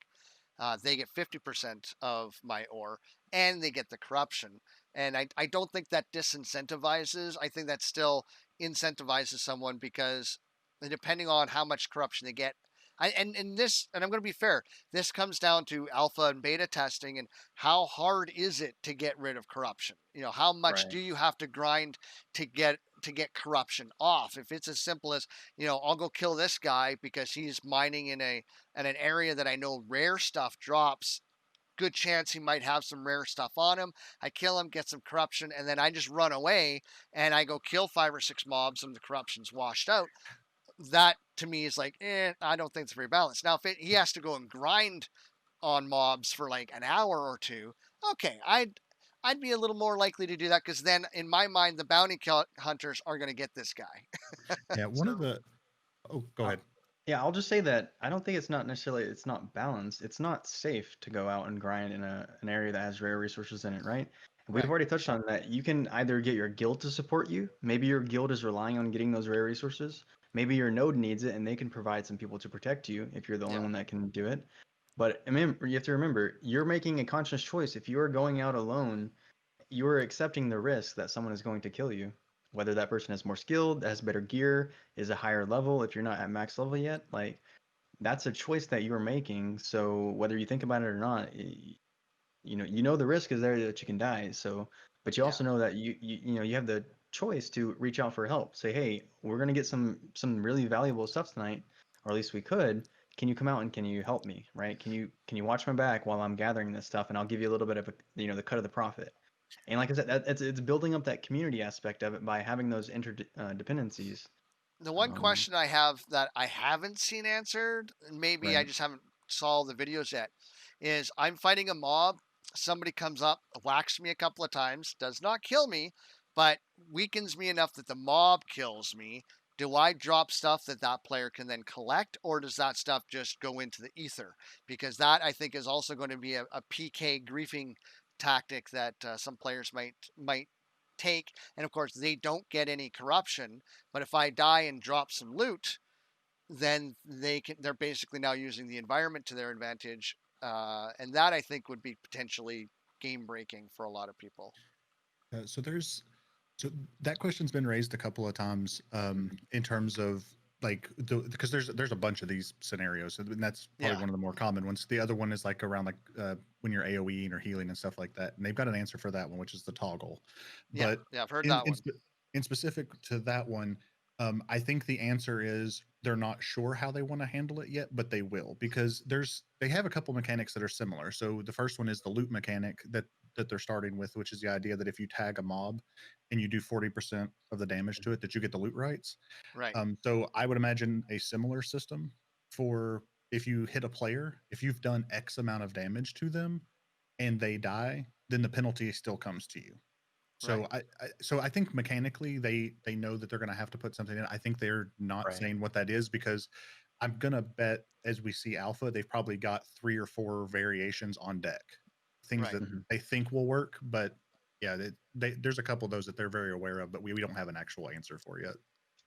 they get 50% of my ore and they get the corruption. And I don't think that disincentivizes. I think that still incentivizes someone because depending on how much corruption they get, and I'm going to be fair, this comes down to alpha and beta testing and how hard is it to get rid of corruption? How much do you have to grind to get corruption off? If it's as simple as, I'll go kill this guy because he's mining in an area that I know rare stuff drops, good chance he might have some rare stuff on him. I kill him, get some corruption, and then I just run away and I go kill 5 or 6 mobs and the corruption's washed out. That to me is like, I don't think it's very balanced. Now, if he has to go and grind on mobs for like an hour or two, okay, I'd be a little more likely to do that because then, in my mind, the bounty hunters are going to get this guy. Yeah, go ahead. Yeah, I'll just say that I don't think it's not balanced. It's not safe to go out and grind in an area that has rare resources in it, right? We've already touched on that. You can either get your guild to support you. Maybe your guild is relying on getting those rare resources. Maybe your node needs it and they can provide some people to protect you if you're the only one that can do it. But I mean, you have to remember, you're making a conscious choice. If you are going out alone, you're accepting the risk that someone is going to kill you. Whether that person is more skilled, has better gear, is a higher level, if you're not at max level yet, like that's a choice that you're making. So whether you think about it or not, you know the risk is there that you can die. So, but you also know that you have the choice to reach out for help. Say, hey, we're gonna get some really valuable stuff tonight, or at least we could. Can you come out and can you help me? Right? Can you watch my back while I'm gathering this stuff, and I'll give you a little bit of the cut of the profit. And like I said, it's building up that community aspect of it by having those interdependencies. The one question I have that I haven't seen answered, and maybe I just haven't saw the videos yet, is I'm fighting a mob. Somebody comes up, whacks me a couple of times, does not kill me, but weakens me enough that the mob kills me. Do I drop stuff that player can then collect, or does that stuff just go into the ether? Because that, I think, is also going to be a PK griefing tactic that some players might take. And of course, they don't get any corruption. But if I die and drop some loot, then they're basically now using the environment to their advantage. And that, I think, would be potentially game breaking for a lot of people. So that question's been raised a couple of times in terms of like because there's a bunch of these scenarios, and that's probably one of the more common ones. The other one is like around like when you're AoEing or healing and stuff like that, and they've got an answer for that one, which is the toggle. But I've heard that one. In specific to that one, I think the answer is they're not sure how they want to handle it yet, but they will, because they have a couple mechanics that are similar. So the first one is the loot mechanic that they're starting with, which is the idea that if you tag a mob and you do 40% of the damage to it, that you get the loot rights. Right. So I would imagine a similar system for if you hit a player, if you've done X amount of damage to them and they die, then the penalty still comes to you. So Right. I think mechanically they know that they're going to have to put something in. I think they're not Right. saying what that is, because I'm going to bet as we see alpha, they've probably got 3 or 4 variations on deck, things Right. that Mhm. they think will work. But yeah, there's a couple of those that they're very aware of, but we don't have an actual answer for yet.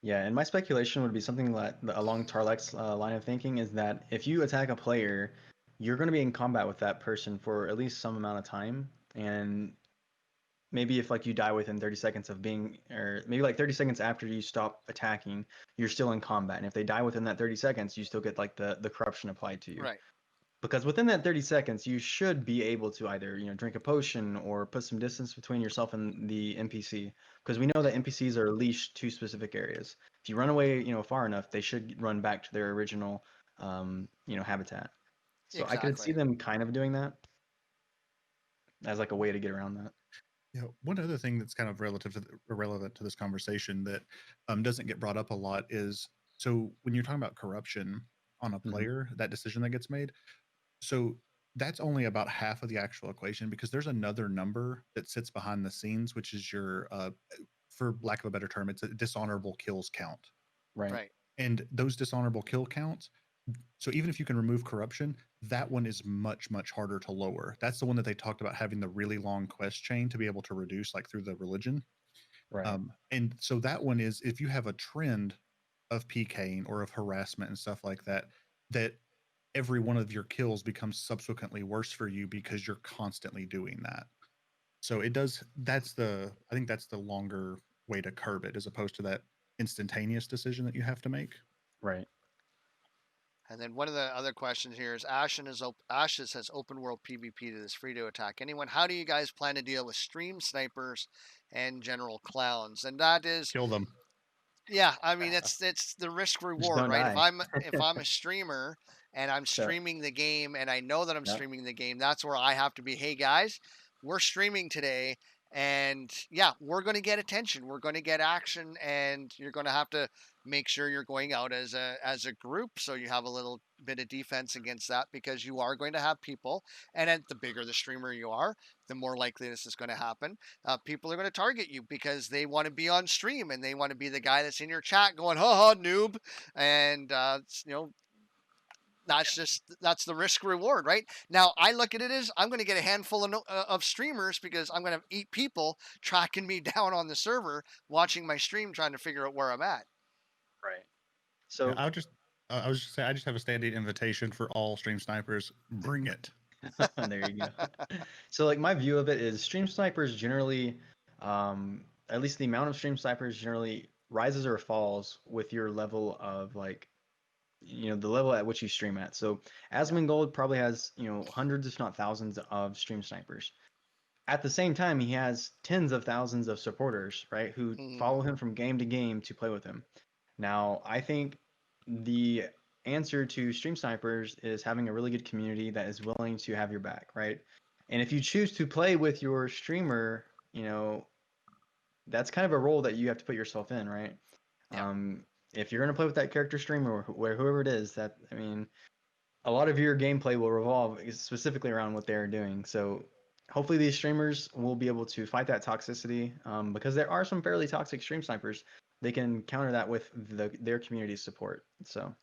Yeah, and my speculation would be something like along Tarlek's line of thinking is that if you attack a player, you're going to be in combat with that person for at least some amount of time, and maybe if like you die within 30 seconds of being, or maybe like 30 seconds after you stop attacking, you're still in combat, and if they die within that 30 seconds, you still get like the corruption applied to you. Right. Because within that 30 seconds, you should be able to either, drink a potion or put some distance between yourself and the NPC. Because we know that NPCs are leashed to specific areas. If you run away, far enough, they should run back to their original, habitat. So I could see Exactly. them kind of doing that as like a way to get around that. Yeah, one other thing that's kind of irrelevant to this conversation that doesn't get brought up a lot is, so when you're talking about corruption on a player, that decision that gets made, so that's only about half of the actual equation, because there's another number that sits behind the scenes, which is your, for lack of a better term, it's a dishonorable kills count. Right. Right. And those dishonorable kill counts, so even if you can remove corruption, that one is much, much harder to lower. That's the one that they talked about having the really long quest chain to be able to reduce, like through the religion. Right. And so that one is, if you have a trend of PKing or of harassment and stuff like that, that every one of your kills becomes subsequently worse for you because you're constantly doing that. So it does, I think that's the longer way to curb it, as opposed to that instantaneous decision that you have to make. Right. And then one of the other questions here is Ashes says open world PvP that is free to attack anyone. How do you guys plan to deal with stream snipers and general clowns? And that is, Kill them. yeah, I mean it's the risk Just reward, don't right? die. If I'm a streamer and I'm So, streaming the game and I know that I'm yeah. streaming the game, that's where I have to be, hey guys, we're streaming today, and yeah, we're going to get attention, we're going to get action, and you're going to have to make sure you're going out as a group, so you have a little bit of defense against that, because you are going to have people, and then the bigger the streamer you are, the more likely this is going to happen. People are going to target you because they want to be on stream and they want to be the guy that's in your chat going, "Ha ha, noob," and that's the risk reward, right? Now I look at it as I'm going to get a handful of streamers, because I'm going to have 8 people tracking me down on the server, watching my stream, trying to figure out where I'm at. Right. So, Yeah, I was just saying, I just have a standing invitation for all stream snipers. Bring it. there you go. So like my view of it is stream snipers generally, at least the amount of stream snipers generally rises or falls with your level of like, the level at which you stream at. So Asmongold probably has, hundreds if not thousands of stream snipers. At the same time, he has tens of thousands of supporters, right, who follow him from game to game to play with him. Now, I think the answer to stream snipers is having a really good community that is willing to have your back, right? And if you choose to play with your streamer, that's kind of a role that you have to put yourself in, right? Yeah. If you're going to play with that character streamer or whoever it is, a lot of your gameplay will revolve specifically around what they're doing. So hopefully these streamers will be able to fight that toxicity, because there are some fairly toxic stream snipers. They can counter that with their community support. So,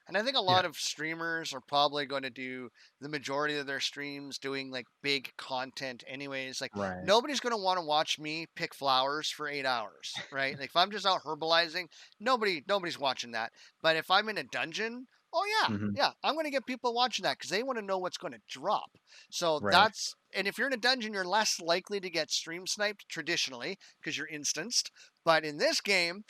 and I think a lot of streamers are probably going to do the majority of their streams doing like big content anyways. Like right. nobody's going to want to watch me pick flowers for 8 hours, right? Like if I'm just out herbalizing, nobody's watching that. But if I'm in a dungeon, oh yeah, Mhm. yeah, I'm going to get people watching that because they want to know what's going to drop. So Right. that's and if you're in a dungeon, you're less likely to get stream sniped traditionally because you're instanced. But in this game,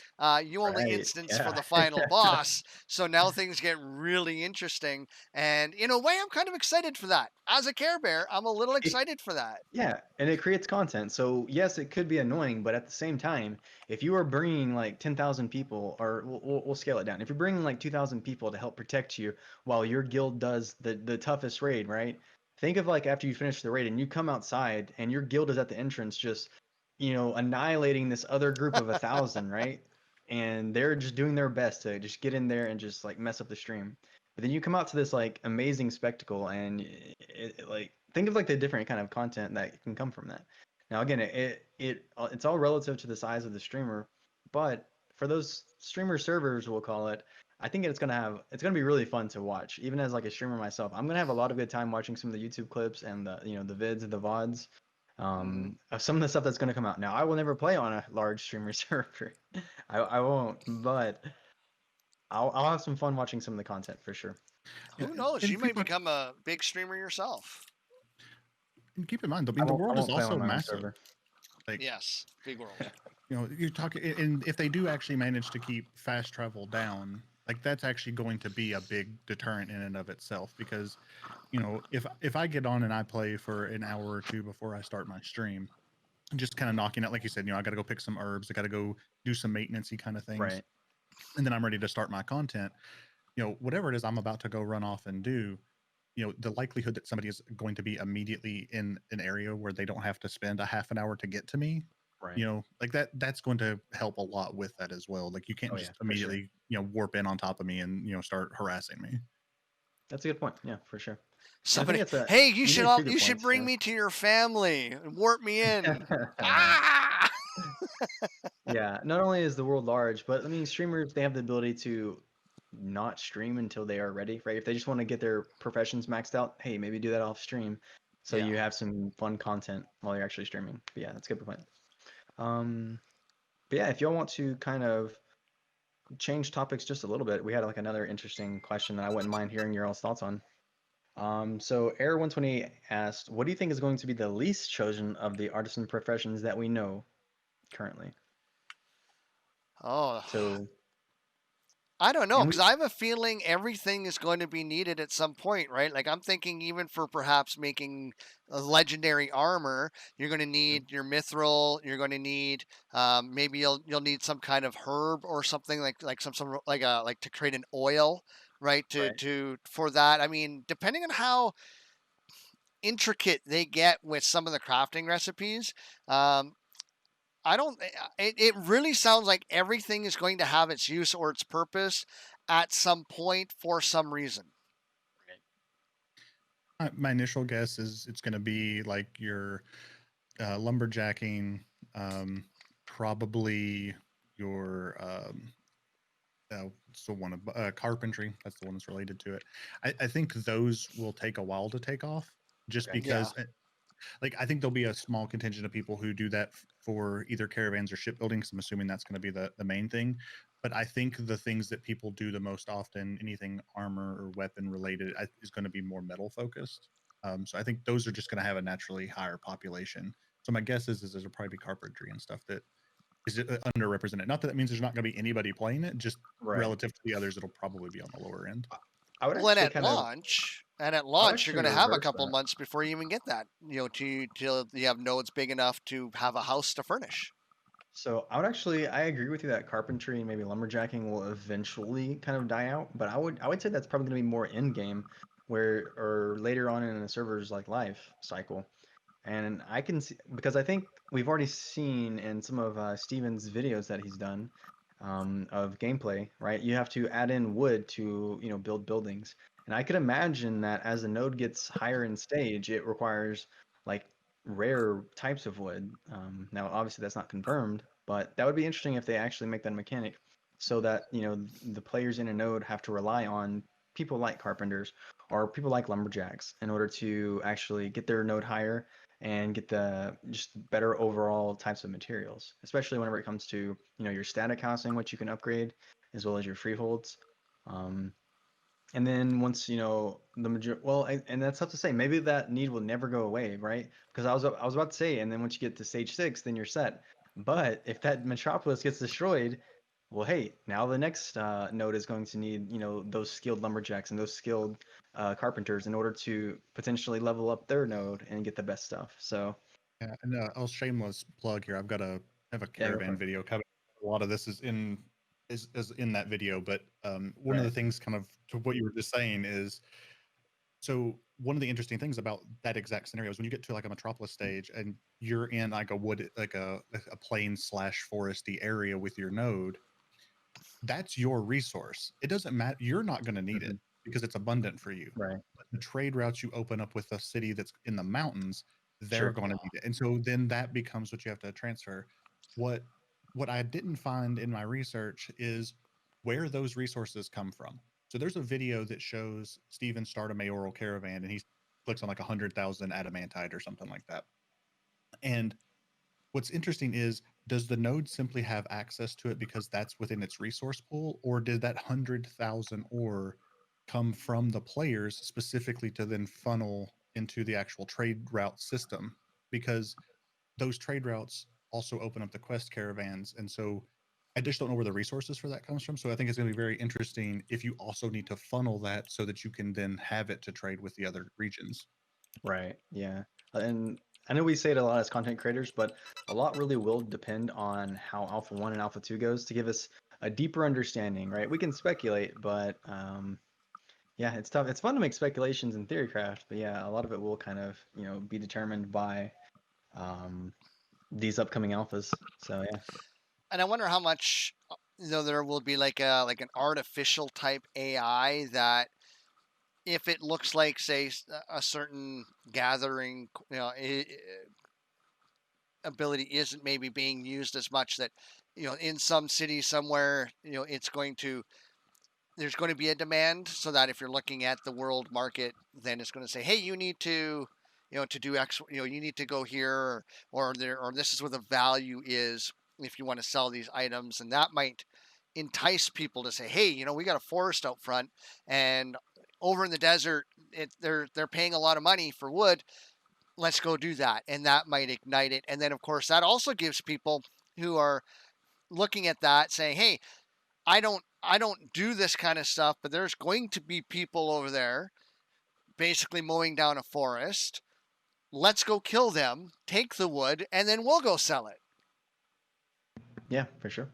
you only Right, instance for yeah. the final boss. So now things get really interesting. And in a way, I'm kind of excited for that. As a Care Bear, I'm a little excited for that. Yeah, and it creates content. So yes, it could be annoying, but at the same time, if you are bringing like 10,000 people, or we'll scale it down. If you're bringing like 2,000 people to help protect you while your guild does the toughest raid, right? Think of like after you finish the raid and you come outside and your guild is at the entrance, just annihilating this other group of 1,000, right? And they're just doing their best to just get in there and just like mess up the stream. But then you come out to this like amazing spectacle, and like think of like the different kind of content that can come from that. Now again, it's all relative to the size of the streamer, but for those streamer servers, we'll call it, I think it's gonna be really fun to watch. Even as like a streamer myself, I'm gonna have a lot of good time watching some of the YouTube clips and the the vids and the VODs of some of the stuff that's gonna come out. Now I will never play on a large streamer server. I won't, but I'll have some fun watching some of the content for sure. Who Yeah, knows? and You might become a big streamer yourself. And keep in mind, I I mean, the won't, I world is won't play also on my own massive. server. Like, Yes, big world. you're talking, and if they do actually manage to keep fast travel down, like that's actually going to be a big deterrent in and of itself. Because, if I get on and I play for an hour or two before I start my stream, just kind of knocking out, like you said, I got to go pick some herbs, I got to go do some maintenancey kind of things, Right. and then I'm ready to start my content. Whatever it is I'm about to go run off and do, the likelihood that somebody is going to be immediately in an area where they don't have to spend a half an hour to get to me, Right. like that's going to help a lot with that as well. Like you can't Oh, just yeah, for sure. immediately, warp in on top of me and, start harassing me. That's a good point. Yeah, for sure. Somebody, it's a hey, you you should made 3 you good should points, bring yeah. me to your family and warp me in. Ah! Yeah, not only is the world large, but I mean, streamers, they have the ability to not stream until they are ready, right? If they just want to get their professions maxed out, hey, maybe do that off stream, so Yeah. you have some fun content while you're actually streaming. But yeah, that's a good point. But yeah, if y'all want to kind of change topics just a little bit, we had like another interesting question that I wouldn't mind hearing your all's thoughts on. So Air 120 asked, what do you think is going to be the least chosen of the artisan professions that we know currently? Oh, So, I don't know, and because we, I have a feeling everything is going to be needed at some point, right? Like I'm thinking, even for perhaps making a legendary armor, you're going to need your mithril. You're going to need maybe you'll need some kind of herb or something like some like to create an oil, right? right. To for that. I mean, depending on how intricate they get with some of the crafting recipes, um, I don't. It really sounds like everything is going to have its use or its purpose at some point for some reason. My initial guess is it's going to be like your lumberjacking, probably your it's the one of carpentry. That's the one that's related to it. I think those will take a while to take off, just Okay. because like I think there'll be a small contingent of people who do that for either caravans or shipbuilding, because I'm assuming that's going to be the main thing. But I think the things that people do the most often, anything armor or weapon related, is going to be more metal focused. So I think those are just going to have a naturally higher population. So my guess is there'll probably be carpentry and stuff that is underrepresented. Not that that means there's not going to be anybody playing it, just Right. relative to the others, it'll probably be on the lower end. I would Well, and actually at kind of, launch, you're actually going to have a reverse couple that. months before you even get that. Till you have nodes big enough to have a house to furnish. So I agree with you that carpentry and maybe lumberjacking will eventually kind of die out, but I would say that's probably going to be more in game, where or later on in the server's like life cycle. And I can see, because I think we've already seen in some of Steven's videos that he's done of gameplay, right? You have to add in wood to, build buildings. And I could imagine that as the node gets higher in stage, it requires like rare types of wood. Now, obviously, that's not confirmed, but that would be interesting if they actually make that a mechanic, so that the players in a node have to rely on people like carpenters or people like lumberjacks in order to actually get their node higher and get the just better overall types of materials, especially whenever it comes to your static housing, which you can upgrade, as well as your freeholds. Um, And then once and that's tough to say. Maybe that need will never go away, right? Because I was about to say, and then once you get to stage 6, then you're set. But if that metropolis gets destroyed, well, hey, now the next node is going to need those skilled lumberjacks and those skilled carpenters in order to potentially level up their node and get the best stuff. So Yeah, and I'll shameless plug here. I have a yeah, go for caravan it. video coming. A lot of this is in that video, but one of the Right. things, kind of to what you were just saying, is so one of the interesting things about that exact scenario is when you get to like a metropolis stage and you're in like a wood, like a plain slash foresty area with your node. That's your resource. It doesn't matter. You're not going to need it Mhm. because it's abundant for you. Right. But the trade routes you open up with a city that's in the mountains, they're Sure. going to need it. And so then that becomes what you have to transfer. What what I didn't find in my research is where those resources come from. So there's a video that shows Steven start a mayoral caravan and he clicks on like 100,000 adamantite or something like that. And what's interesting is, does the node simply have access to it because that's within its resource pool, or did that 100,000 ore come from the players specifically to then funnel into the actual trade route system? Because those trade routes also open up the quest caravans, and so I just don't know where the resources for that comes from. So I think it's going to be very interesting if you also need to funnel that so that you can then have it to trade with the other regions. Right. Yeah. And I know we say it a lot as content creators, but a lot really will depend on how Alpha 1 and Alpha 2 goes to give us a deeper understanding, right? We can speculate, but yeah, it's tough. It's fun to make speculations in Theorycraft, but yeah, a lot of it will kind of, be determined by um, these upcoming alphas. So yeah. And I wonder how much there will be like an artificial type AI that if it looks like, say, a certain gathering, ability isn't maybe being used as much, that in some city somewhere, it's going to there's going to be a demand, so that if you're looking at the world market, then it's going to say, hey, you need to to do X, you need to go here, or this is where the value is if you want to sell these items, and that might entice people to say, hey, we got a forest out front, and over in the desert, they're paying a lot of money for wood. Let's go do that, and that might ignite it. And then, of course, that also gives people who are looking at that saying, hey, I don't do this kind of stuff, but there's going to be people over there basically mowing down a forest. Let's go kill them, take the wood, and then we'll go sell it. Yeah, for sure.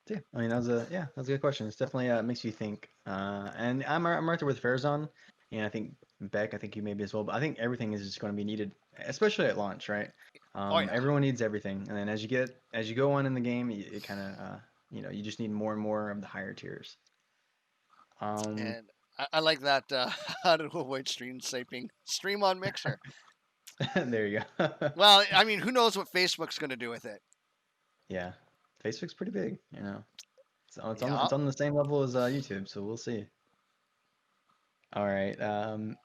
Yeah, I mean that's a good question. It's definitely makes you think. And I'm right there with Farazan, and I think Beck, I think you maybe as well. But I think everything is just going to be needed, especially at launch, right? Oh yeah. Everyone needs everything, and then as you go on in the game, it kind of you just need more and more of the higher tiers. And I like that. How to avoid stream saping? Stream on Mixer. There you go. Well, I mean, who knows what Facebook's going to do with it? Yeah, Facebook's pretty big, Yeah. it's on the same level as YouTube, so we'll see. All right.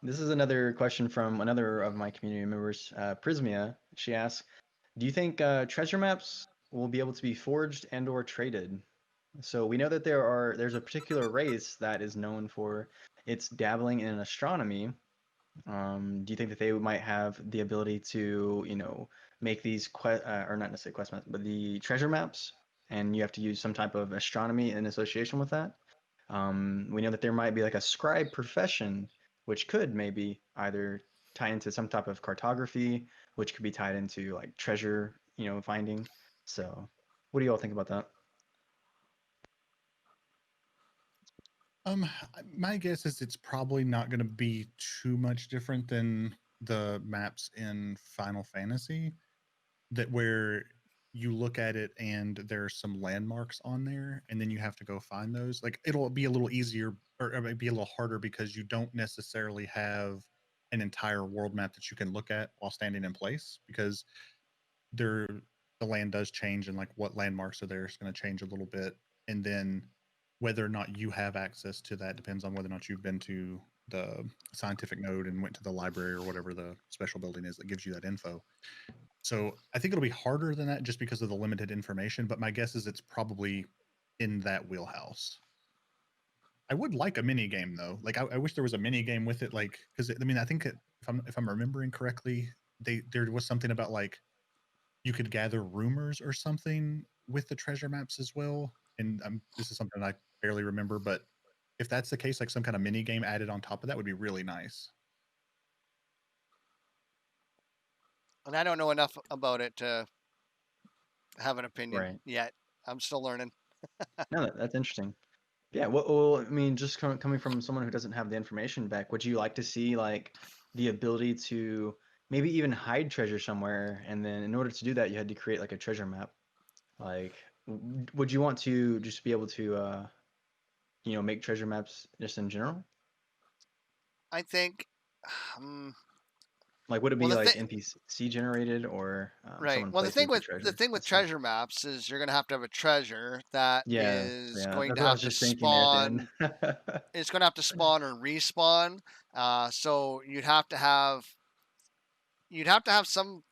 This is another question from another of my community members, Prismia. She asks, "Do you think treasure maps will be able to be forged and/or traded?" So we know that there's a particular race that is known for its dabbling in astronomy. Do you think that they might have the ability to, make these or not necessarily quest maps, but the treasure maps, and you have to use some type of astronomy in association with that? We know that there might be like a scribe profession, which could maybe either tie into some type of cartography, which could be tied into like treasure, finding. So, what do you all think about that? My guess is it's probably not going to be too much different than the maps in Final Fantasy, that where you look at it and there's some landmarks on there and then you have to go find those. Like, it'll be a little easier, or it might be a little harder because you don't necessarily have an entire world map that you can look at while standing in place, because there the land does change, and like what landmarks are there is going to change a little bit. And then whether or not you have access to that depends on whether or not you've been to the scientific node and went to the library or whatever the special building is that gives you that info. So I think it'll be harder than that just because of the limited information, but my guess is it's probably in that wheelhouse. I would like a mini game though. Like I wish there was a mini game with it. Like because I mean I think if I'm remembering correctly, there was something about like you could gather rumors or something with the treasure maps as well. And this is something I barely remember, but if that's the case, like some kind of mini game added on top of that would be really nice. And I don't know enough about it to have an opinion Right. yet. I'm still learning. No, that's interesting. Yeah, well, I mean, just coming from someone who doesn't have the information back, would you like to see like the ability to maybe even hide treasure somewhere, and then in order to do that, you had to create like a treasure map? Like, would you want to just be able to, make treasure maps just in general? I think. Um, Like, would it well, be the like thing, NPC generated or right. someone Well, the placing thing for with the treasure thing with and stuff? treasure maps is you're gonna have to have a treasure that Yeah, is yeah, going that's to what I have was to just thinking there at the end. spawn. It's going to have to spawn or respawn. So you'd have to have some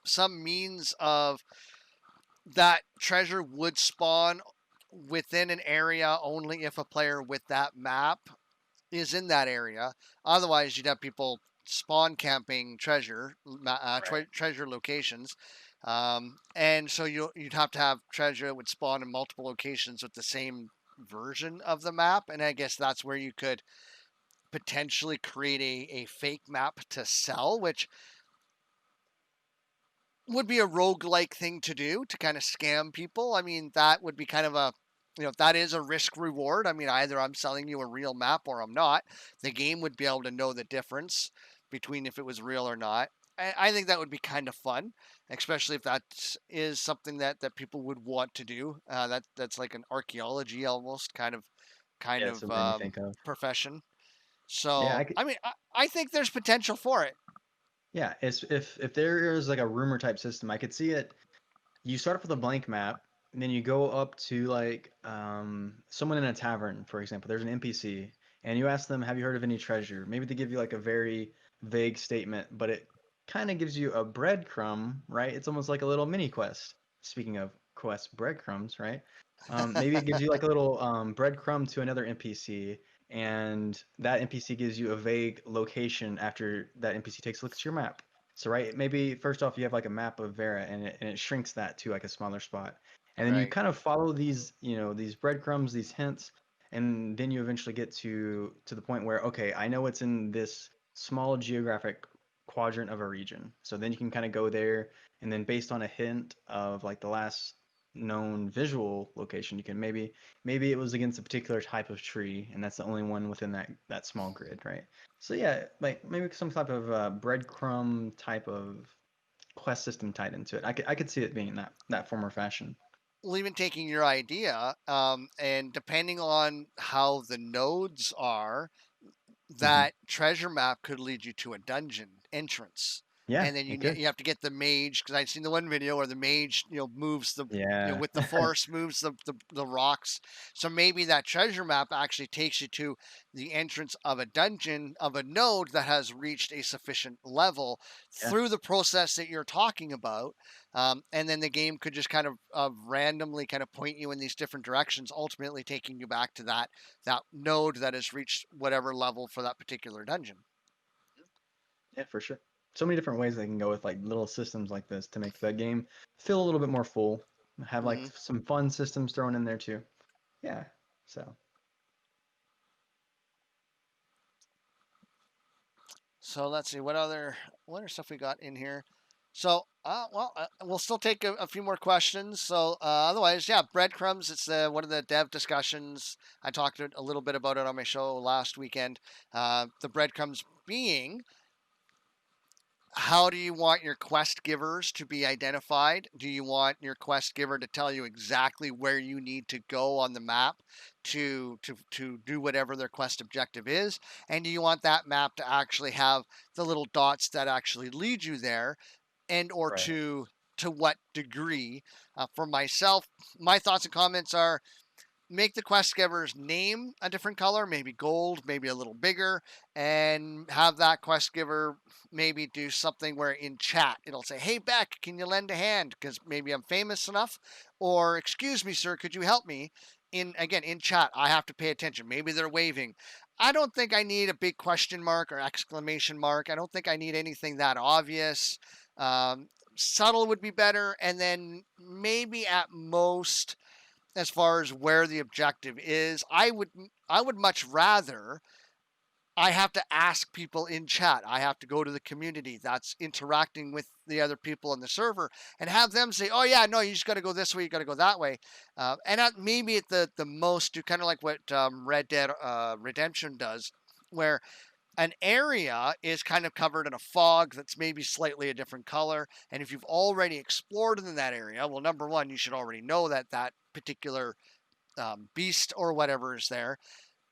means of that treasure would spawn within an area only if a player with that map is in that area. Otherwise, you'd have people spawn camping Right. treasure locations. And so you'd have to have treasure that would spawn in multiple locations with the same version of the map. And I guess that's where you could potentially create a fake map to sell, which would be a roguelike thing to do to kind of scam people. I mean, that would be kind of that is a risk reward. I mean, either I'm selling you a real map or I'm not. The game would be able to know the difference between if it was real or not. I think that would be kind of fun, especially if that is something that people would want to do. That's like an archaeology almost kind Yeah, that's of what made me think of. profession. Yeah, So I could. I mean, I think there's potential for it. Yeah, it's, if there is like a rumor type system, I could see it. You start off with a blank map, and then you go up to like someone in a tavern, for example. There's an NPC, and you ask them, "Have you heard of any treasure?" Maybe they give you like a very vague statement, but it kind of gives you a breadcrumb, right? It's almost like a little mini quest. Speaking of quest breadcrumbs, right? Maybe it gives you like a little breadcrumb to another NPC, and that NPC gives you a vague location after that NPC takes a look at your map. So right, maybe first off you have like a map of Vera, and it shrinks that to like a smaller spot, and then you Right. kind of follow these these breadcrumbs, these hints, and then you eventually get to the point where okay, I know it's in this small geographic quadrant of a region. So then you can kind of go there, and then based on a hint of like the last known visual location, you can maybe it was against a particular type of tree, and that's the only one within that small grid, right? So yeah, like maybe some type of breadcrumb type of quest system tied into it. I could see it being that form or fashion. Well, even taking your idea, and depending on how the nodes are, Hmm. that treasure map could lead you to a dungeon entrance. Yeah, And then it you could. you have to get the mage because I've seen the one video where the mage moves the Yeah. with the force moves the rocks. So maybe that treasure map actually takes you to the entrance of a dungeon of a node that has reached a sufficient level Yeah. through the process that you're talking about. And then the game could just kind of randomly kind of point you in these different directions, ultimately taking you back to that node that has reached whatever level for that particular dungeon. Yeah, for sure. So many different ways they can go with like little systems like this to make the game feel a little bit more full. Have like Hmm. some fun systems thrown in there too. Yeah. So So let's see what other stuff we got in here. So we'll still take a few more questions. So otherwise, yeah, breadcrumbs. It's one of the dev discussions. I talked a little bit about it on my show last weekend. The breadcrumbs being how do you want your quest givers to be identified? Do you want your quest giver to tell you exactly where you need to go on the map to do whatever their quest objective is? And do you want that map to actually have the little dots that actually lead you there? And or right. to what degree? For myself, my thoughts and comments are make the quest giver's name a different color, maybe gold, maybe a little bigger, and have that quest giver maybe do something where in chat it'll say, "Hey Beck, can you lend a hand? Because maybe I'm famous enough," or "Excuse me, sir, could you help me?" in chat, I have to pay attention. Maybe they're waving. I don't think I need a big question mark or exclamation mark. I don't think I need anything that obvious. Subtle would be better, and then maybe at most, as far as where the objective is, I would much rather I have to ask people in chat. I have to go to the community that's interacting with the other people on the server and have them say, "Oh yeah, no, you just got to go this way, you got to go that way," and maybe at the most do kind of like what Red Dead Redemption does, where an area is kind of covered in a fog that's maybe slightly a different color, and if you've already explored in that area, well, number one, you should already know that that particular beast or whatever is there.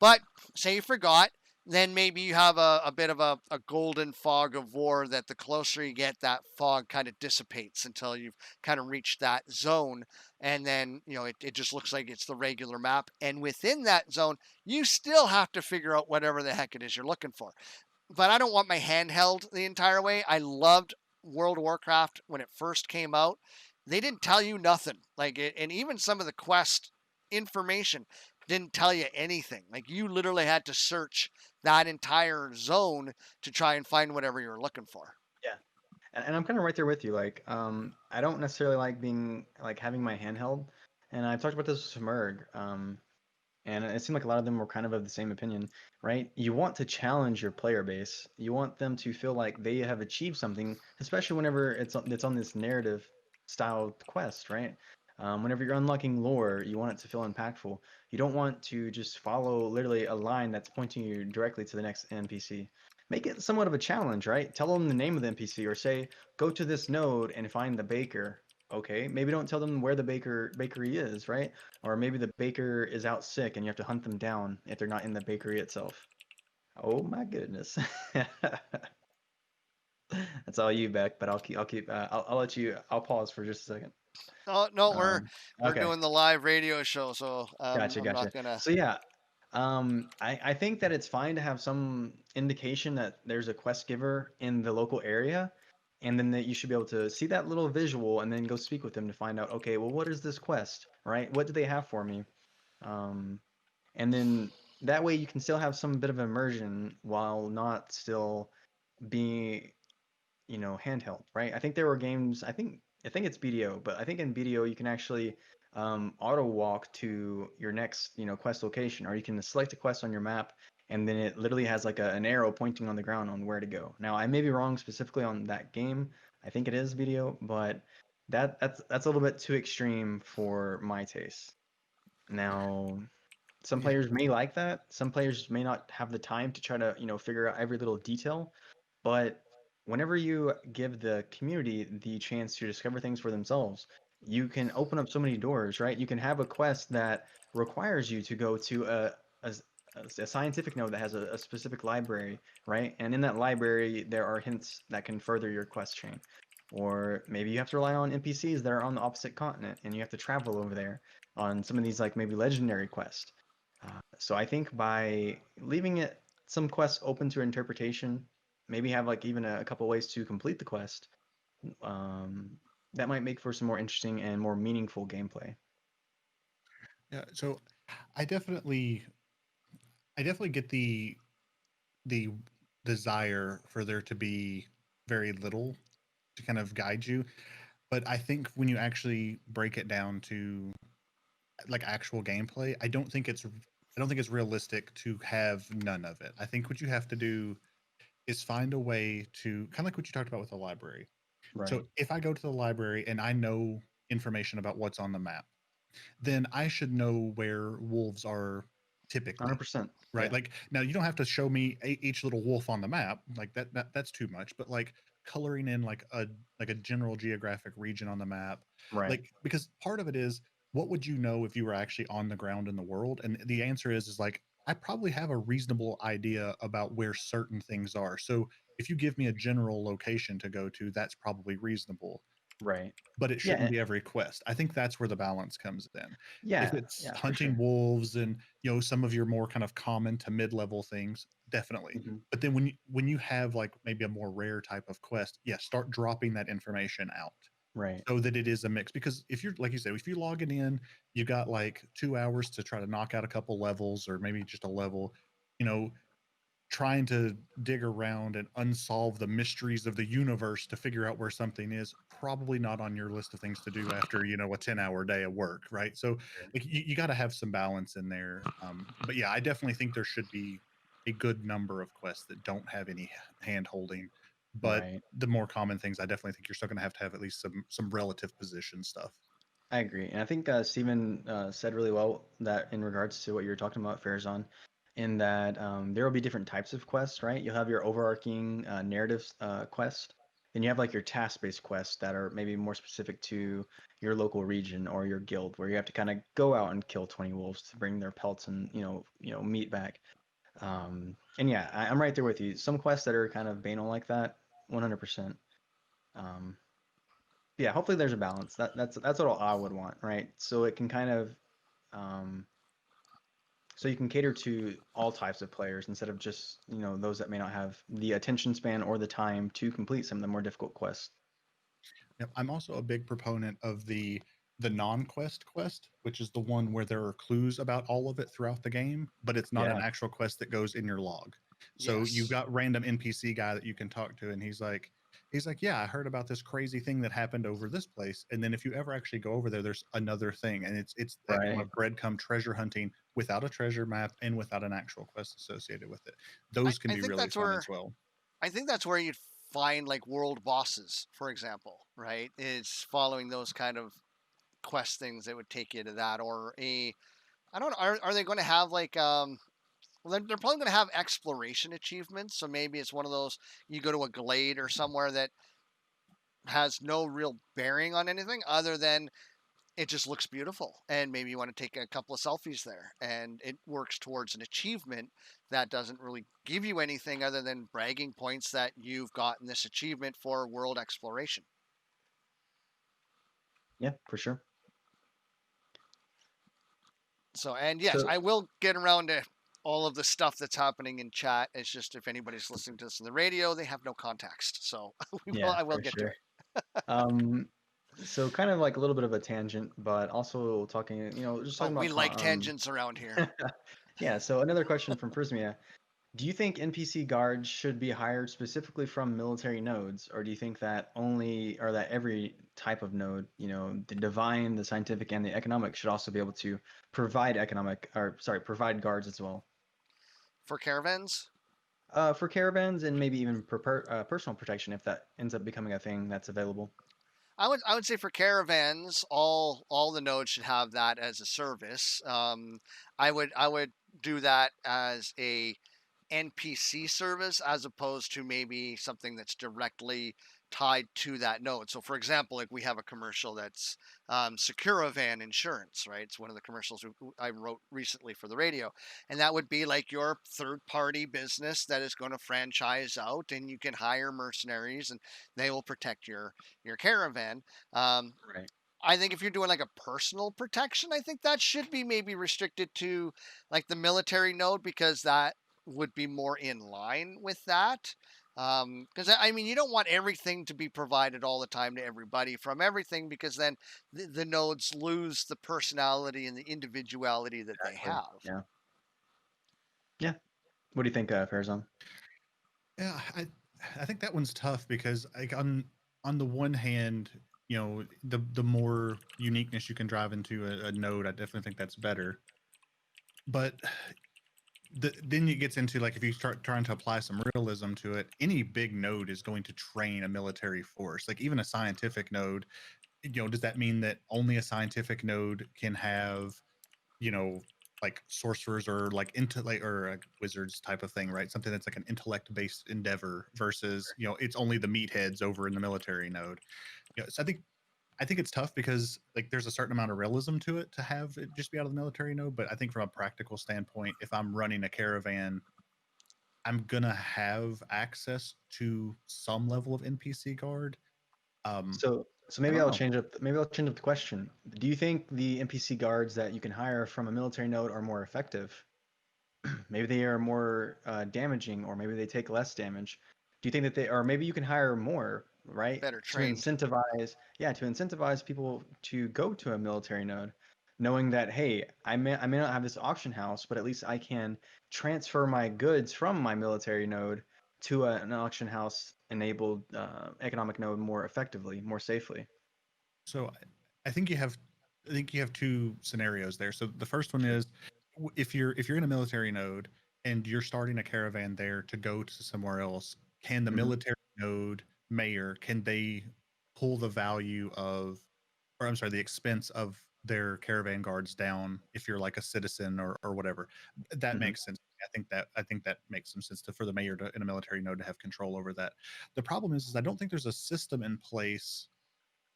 But say you forgot, then maybe you have a bit of a golden fog of war that the closer you get, that fog kind of dissipates until you've kind of reached that zone. And then, it just looks like it's the regular map. And within that zone, you still have to figure out whatever the heck it is you're looking for. But I don't want my handheld the entire way. I loved World of Warcraft when it first came out. They didn't tell you nothing. And even some of the quest information didn't tell you anything. Like, you literally had to search that entire zone to try and find whatever you were looking for. Yeah. And I'm kind of right there with you. Like, I don't necessarily like having my handheld. And I've talked about this with Merg. And it seemed like a lot of them were kind of the same opinion, right? You want to challenge your player base. You want them to feel like they have achieved something, especially whenever it's on this narrative style quest, right? Whenever you're unlocking lore, you want it to feel impactful. You don't want to just follow literally a line that's pointing you directly to the next NPC. Make it somewhat of a challenge, right? Tell them the name of the NPC, or say, go to this node and find the baker. Okay, maybe don't tell them where the bakery is, right? Or maybe the baker is out sick and you have to hunt them down if they're not in the bakery itself. Oh my goodness. That's all you, Beck, but I'll let you, I'll pause for just a second. Oh no, we're Okay, doing the live radio show, so gotcha, I'm gotcha. not gonna. So yeah, I think that it's fine to have some indication that there's a quest giver in the local area, and then that you should be able to see that little visual and then go speak with them to find out, okay, well, what is this quest, right? What do they have for me? And then that way you can still have some bit of immersion while not still being, handheld, right? I think there were games, I think it's BDO, but I think in BDO you can actually auto walk to your next, quest location, or you can select a quest on your map, and then it literally has like an arrow pointing on the ground on where to go. Now, I may be wrong specifically on that game. I think it is BDO, but that's a little bit too extreme for my taste. Now, some Yeah. players may like that. Some players may not have the time to try to, figure out every little detail. But whenever you give the community the chance to discover things for themselves, you can open up so many doors, right? You can have a quest that requires you to go to a, a scientific node that has a specific library, right? And in that library, there are hints that can further your quest chain. Or maybe you have to rely on NPCs that are on the opposite continent and you have to travel over there on some of these, like maybe legendary quests. So I think by leaving it some quests open to interpretation, maybe have like even a couple ways to complete the quest, um, that might make for some more interesting and more meaningful gameplay. Yeah. So I definitely get the desire for there to be very little to kind of guide you, but I think when you actually break it down to like actual gameplay, I don't think it's realistic to have none of it. I think what you have to do is find a way to kind of like what you talked about with the library. Right. So if I go to the library and I know information about what's on the map, then I should know where wolves are typically. 100%. Right. Yeah. Like now you don't have to show me each little wolf on the map. Like that's too much, but like coloring in like a general geographic region on the map. Right. Like because part of it is what would you know if you were actually on the ground in the world? And the answer is like I probably have a reasonable idea about where certain things are. So if you give me a general location to go to, that's probably reasonable, Right. but it Yeah. shouldn't be every quest. I think that's where the balance comes in. If Yeah. it's Yeah. For hunting sure. wolves and some of your more kind of common to mid-level things, definitely. Hmm. But then when you have like maybe a more rare type of quest, yeah, start dropping that information out. Right. so that it is a mix. Because if you're, like you said, if you log it in, you got like 2 hours to try to knock out a couple levels or maybe just a level, you know, trying to dig around and unsolve the mysteries of the universe to figure out where something is, probably not on your list of things to do after, you know, a 10-hour day of work, right? So like you got to have some balance in there. But yeah, I definitely think there should be a good number of quests that don't have any hand holding. But Right. the more common things, I definitely think you're still going to have at least some relative position stuff. I agree, and I think Stephen said really well that in regards to what you were talking about, Farazan, in that there will be different types of quests, right? You'll have your overarching narrative quest, then you have like your task-based quests that are maybe more specific to your local region or your guild, where you have to kind of go out and kill 20 wolves to bring their pelts and meat back. And yeah, I'm right there with you. Some quests that are kind of banal like that, 100%. Yeah, hopefully there's a balance. That's what I would want, right? So it can kind of um, so you can cater to all types of players instead of just those that may not have the attention span or the time to complete some of the more difficult quests. Yep. I'm also a big proponent of the non-quest quest, which is the one where there are clues about all of it throughout the game, but it's not an Yeah, actual quest that goes in your log. So you've Yes. got random NPC guy that you can talk to, and he's like, yeah, I heard about this crazy thing that happened over this place. And then if you ever actually go over there, there's another thing, and it's that kind right. of breadcrumb treasure hunting without a treasure map and without an actual quest associated with it. I, Those can I be think really that's fun where as well. I think that's where you'd find like world bosses, for example, right? Is following those kind of quest things that would take you to that, or a I don't know. Are they going to have like well, they're probably going to have exploration achievements. So maybe it's one of those you go to a glade or somewhere that has no real bearing on anything other than it just looks beautiful, and maybe you want to take a couple of selfies there, and it works towards an achievement that doesn't really give you anything other than bragging points that you've gotten this achievement for world exploration. Yeah, for sure. So, and yes, So I will get around to all of the stuff that's happening in chat. It's just if anybody's listening to this on the radio, they have no context. So yeah, I will for get to sure. it. Um, so kind of like a little bit of a tangent, but also talking, just Oh, talking we about like tangents around here. yeah. So another question from Prismia. Do you think NPC guards should be hired specifically from military nodes, or do you think that every type of node, the divine, the scientific, and the economic should also be able to provide guards as well? For caravans, For caravans and maybe even personal protection if that ends up becoming a thing that's available. I would say for caravans, all the nodes should have that as a service. I would do that as a NPC service as opposed to maybe something that's directly tied to that node. So, for example, like we have a commercial that's Securavan Insurance, right? It's one of the commercials I wrote recently for the radio, and that would be like your third-party business that is going to franchise out, and you can hire mercenaries, and they will protect your caravan. Um, Right. I think if you're doing like a personal protection, I think that should be maybe restricted to like the military node because that would be more in line with that. Because I mean, you don't want everything to be provided all the time to everybody from everything because then the nodes lose the personality and the individuality that they Exactly. have. Yeah. Yeah. What do you think, Farazan? Yeah, I think that one's tough because like on the one hand, you know, the more uniqueness you can drive into a node, I definitely think that's better. But then it gets into like if you start trying to apply some realism to it, any big node is going to train a military force. Like even a scientific node, you know, does that mean that only a scientific node can have, you know, like sorcerers or like intellect or wizards type of thing, right? Something that's like an intellect based endeavor versus, you know, it's only the meatheads over in the military node. You know, so I think it's tough because like there's a certain amount of realism to it to have it just be out of the military node. But I think from a practical standpoint, if I'm running a caravan, I'm gonna have access to some level of NPC guard. So I maybe don't I'll know. change up the question. Do you think the NPC guards that you can hire from a military node are more effective? Maybe they are more damaging, or maybe they take less damage. Do you think that they, or maybe you can hire more right? Better To trained. incentivize people to go to a military node, knowing that, hey, I may not have this auction house, but at least I can transfer my goods from my military node to an auction house enabled economic node more effectively, more safely. So I think you have two scenarios there. So the first one is if you're in a military node and you're starting a caravan there to go to somewhere else, can the military node mayor, can they pull the value of, or I'm sorry, the expense of their caravan guards down if you're like a citizen or whatever? That makes sense. I think that makes some sense for the mayor in a military node to have control over that. The problem is I don't think there's a system in place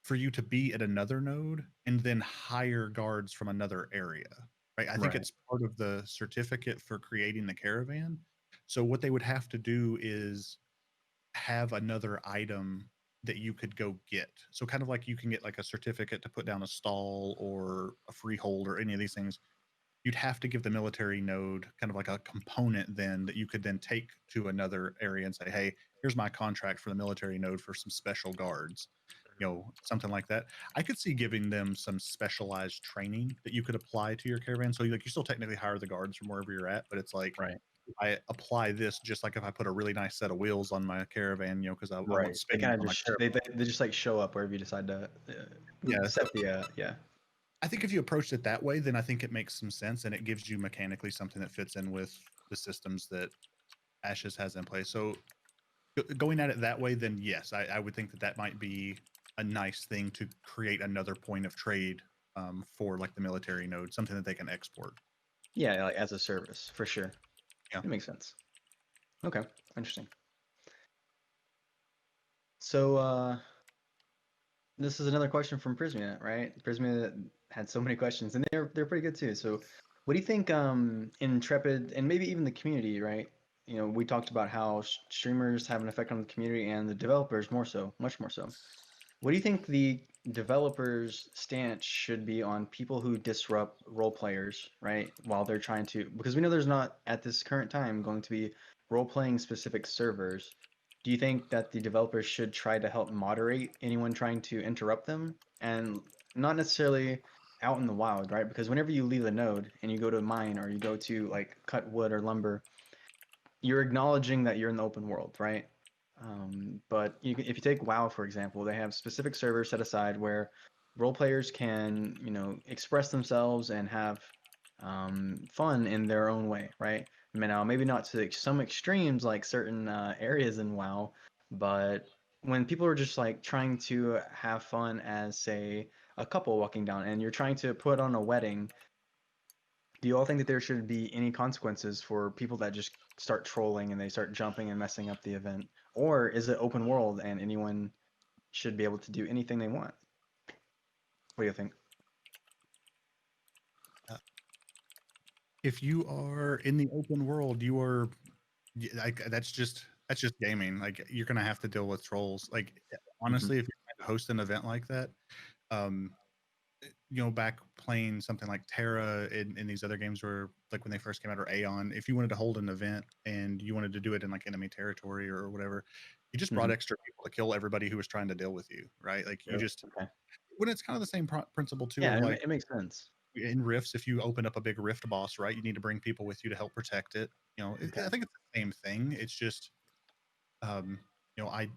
for you to be at another node and then hire guards from another area, right? I think it's part of the certificate for creating the caravan. So what they would have to do is have another item that you could go get. So kind of like you can get like a certificate to put down a stall or a freehold or any of these things. You'd have to give the military node kind of like a component then that you could then take to another area and say, hey, here's my contract for the military node for some special guards, something like that. I could see giving them some specialized training that you could apply to your caravan. So you still technically hire the guards from wherever you're at, but it's like, I apply this just like if I put a really nice set of wheels on my caravan, because I want They space kind of on my just caravan. they just like show up wherever you decide to Yeah, set the I think if you approach it that way, then I think it makes some sense and it gives you mechanically something that fits in with the systems that Ashes has in place. So going at it that way, then yes, I would think that might be a nice thing to create another point of trade for like the military node, something that they can export. Yeah, like as a service for sure. Yeah, it makes sense. Okay, interesting. So this is another question from Prismia, right? Prismia had so many questions, and they're pretty good too. So, what do you think Intrepid and maybe even the community, right? We talked about how streamers have an effect on the community and the developers more so, much more so. What do you think the developers' stance should be on people who disrupt role players, right? While they're trying to, because we know there's not at this current time going to be role playing specific servers. Do you think that the developers should try to help moderate anyone trying to interrupt them? And not necessarily out in the wild, right? Because whenever you leave the node and you go to a mine or you go to like cut wood or lumber, you're acknowledging that you're in the open world, right? But if you take WoW, for example, they have specific servers set aside where role players can, express themselves and have fun in their own way, right? I mean, now maybe not to some extremes like certain areas in WoW, but when people are just like trying to have fun as, say, a couple walking down, and you're trying to put on a wedding, do you all think that there should be any consequences for people that just start trolling and they start jumping and messing up the event? Or is it open world and anyone should be able to do anything they want? What do you think? if you are in the open world, you are like that's just gaming. Like you're gonna have to deal with trolls. Like honestly, if you're trying to host an event like that, um, back playing something like Terra in these other games where like when they first came out or Aeon, if you wanted to hold an event and you wanted to do it in like enemy territory or whatever, you just brought extra people to kill everybody who was trying to deal with you, right? Like you just when it's kind of the same principle too of like it makes sense. in rifts, if you open up a big rift boss, right, you need to bring people with you to help protect it. I think it's the same thing. It's just I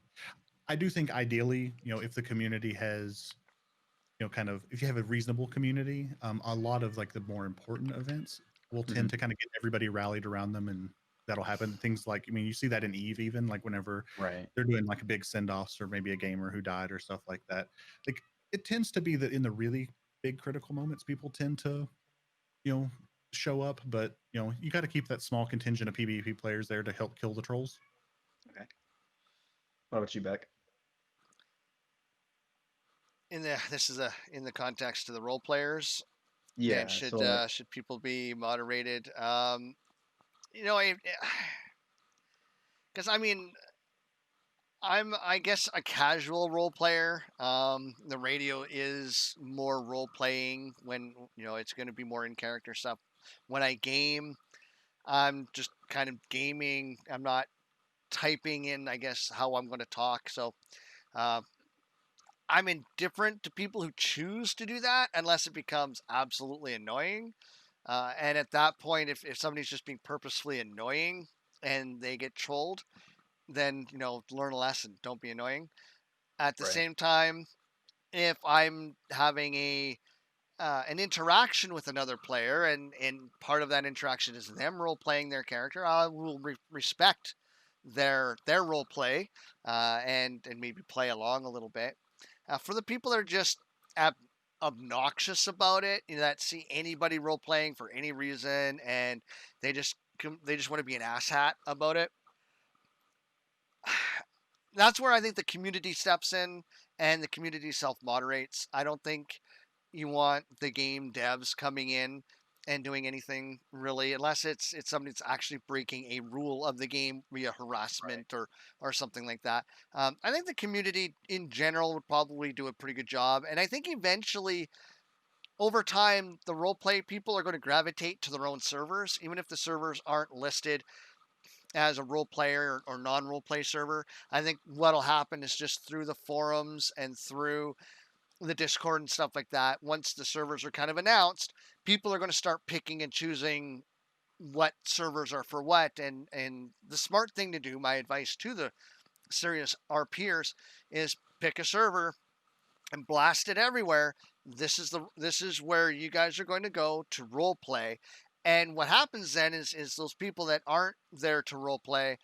do think ideally, if the community has kind of if you have a reasonable community, a lot of like the more important events will tend to kind of get everybody rallied around them, and that'll happen. Things like, I mean, you see that in Eve, even like whenever they're doing like a big send-offs or maybe a gamer who died or stuff like that. Like it tends to be that in the really big critical moments, people tend to, show up, but you got to keep that small contingent of PvP players there to help kill the trolls. Okay. What about you, Beck? In the context of the role players, Yeah. and So should people be moderated? Because I mean, I guess a casual role player. The radio is more role playing when it's going to be more in character stuff. When I game, I'm just kind of gaming. I'm not typing in, I guess, how I'm going to talk. So I'm indifferent to people who choose to do that unless it becomes absolutely annoying. And at that point, if somebody's just being purposefully annoying and they get trolled, then learn a lesson. Don't be annoying. At the Right. same time, if I'm having an interaction with another player, and part of that interaction is them role playing their character, I will respect their role play, and maybe play along a little bit. For the people that are just obnoxious about it, that see anybody role playing for any reason, and they just want to be an asshat about it. That's where I think the community steps in and the community self moderates. I don't think you want the game devs coming in and doing anything really, unless it's somebody that's actually breaking a rule of the game via harassment or something like that. I think the community in general would probably do a pretty good job, and I think eventually over time the role play people are going to gravitate to their own servers, even if the servers aren't listed as a role player or non-role play server. I think what'll happen is just through the forums and through the Discord and stuff like that, once the servers are kind of announced, people are going to start picking and choosing what servers are for what. And the smart thing to do, my advice to the serious our peers, is pick a server and blast it everywhere. This is where you guys are going to go to role play. And what happens then is those people that aren't there to role play,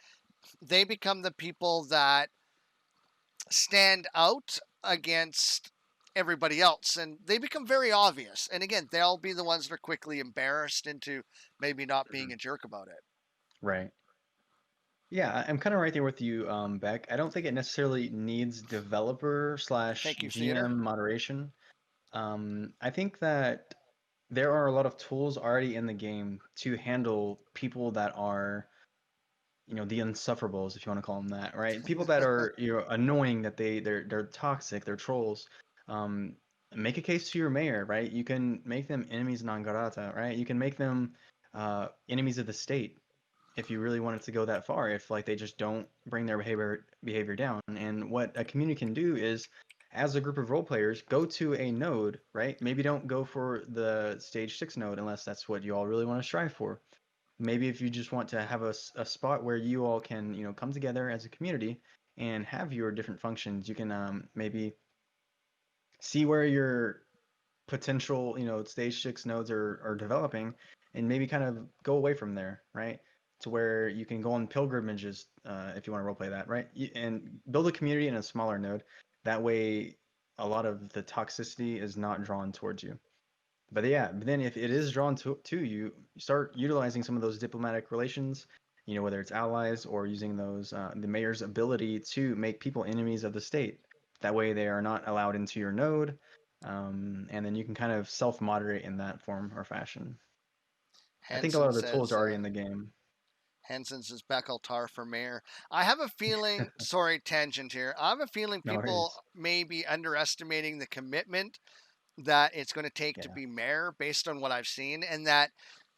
they become the people that stand out against everybody else, and they become very obvious. And again, they'll be the ones that are quickly embarrassed into maybe not being a jerk about it. Right. Yeah, I'm kind of right there with you, Beck. I don't think it necessarily needs developer slash Thank you, Theater. GM moderation. I think that there are a lot of tools already in the game to handle people that are, the unsufferables, if you want to call them that, right? People that are, annoying, that they're toxic, they're trolls. Um, Make a case to your mayor, right? You can make them enemies non grata, right? You can make them enemies of the state if you really want it to go that far, if like they just don't bring their behavior down. And what a community can do is, as a group of role players, go to a node, right? Maybe don't go for the stage 6 node unless that's what you all really want to strive for. Maybe if you just want to have a spot where you all can, come together as a community and have your different functions, you can maybe see where your potential, stage 6 nodes are developing, and maybe kind of go away from there, right? To where you can go on pilgrimages, if you want to roleplay that, right? And build a community in a smaller node. That way, a lot of the toxicity is not drawn towards you. But yeah, but then if it is drawn to you, start utilizing some of those diplomatic relations, whether it's allies or using those the mayor's ability to make people enemies of the state. That way they are not allowed into your node, and then you can kind of self-moderate in that form or fashion. I think a lot Hanson of the tools says are already in the game. Hanson says Beckeltar for mayor. I have a feeling, sorry, tangent here. I have a feeling No people worries. may be underestimating the commitment that it's going to take to Yeah. be mayor based on what I've seen, and that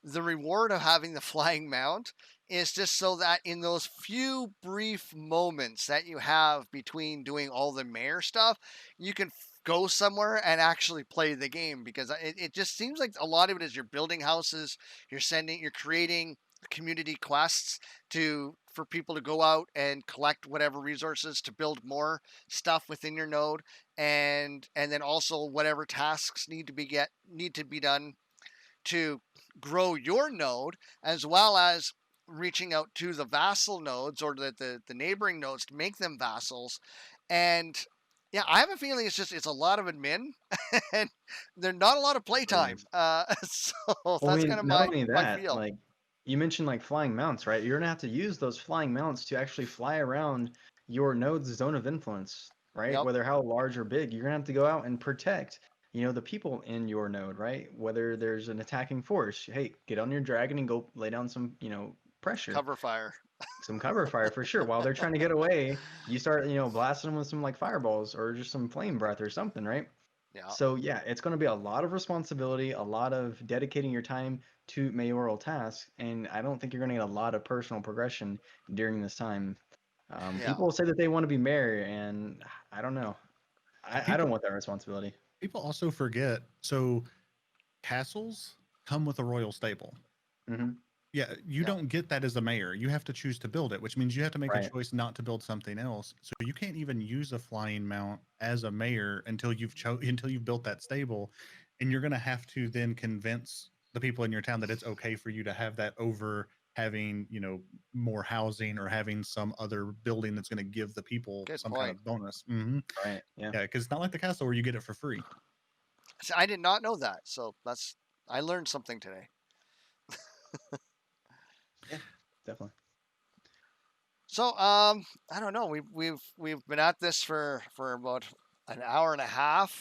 the reward of having the flying mount is just so that in those few brief moments that you have between doing all the mayor stuff, you can go somewhere and actually play the game, because it just seems like a lot of it is you're building houses, you're creating community quests for people to go out and collect whatever resources to build more stuff within your node, and then also whatever tasks need to be done to grow your node, as well as reaching out to the vassal nodes or the neighboring nodes to make them vassals. And yeah, I have a feeling it's a lot of admin and there's not a lot of Really playtime. is. So Well, I that's mean, kind of not my only my that, feel. like you mentioned, like flying mounts, right? You're gonna have to use those flying mounts to actually fly around your node's zone of influence, right? Yep. Whether how large or big, you're gonna have to go out and protect, the people in your node, right? Whether there's an attacking force, hey, get on your dragon and go lay down some, pressure, Cover fire. some cover fire for sure. While they're trying to get away, you start, blasting them with some like fireballs or just some flame breath or something, right? Yeah. So yeah, it's going to be a lot of responsibility, a lot of dedicating your time to mayoral tasks, and I don't think you're going to get a lot of personal progression during this time. Yeah. People say that they want to be mayor, and I don't know. I People don't want that responsibility. people also forget. So castles come with a royal stable. Hmm. Yeah, you Yeah. don't get that as a mayor. You have to choose to build it, which means you have to make a Right. choice not to build something else. So you can't even use a flying mount as a mayor until until you've built that stable, and you're going to have to then convince the people in your town that it's okay for you to have that over having, more housing or having some other building that's going to give the people Good some kind point. of bonus. Hmm. Right. Yeah. Yeah, because it's not like the castle where you get it for free. See, I did not know that, so I learned something today. Yeah. Definitely. So I don't know. We've been at this for about an hour and a half.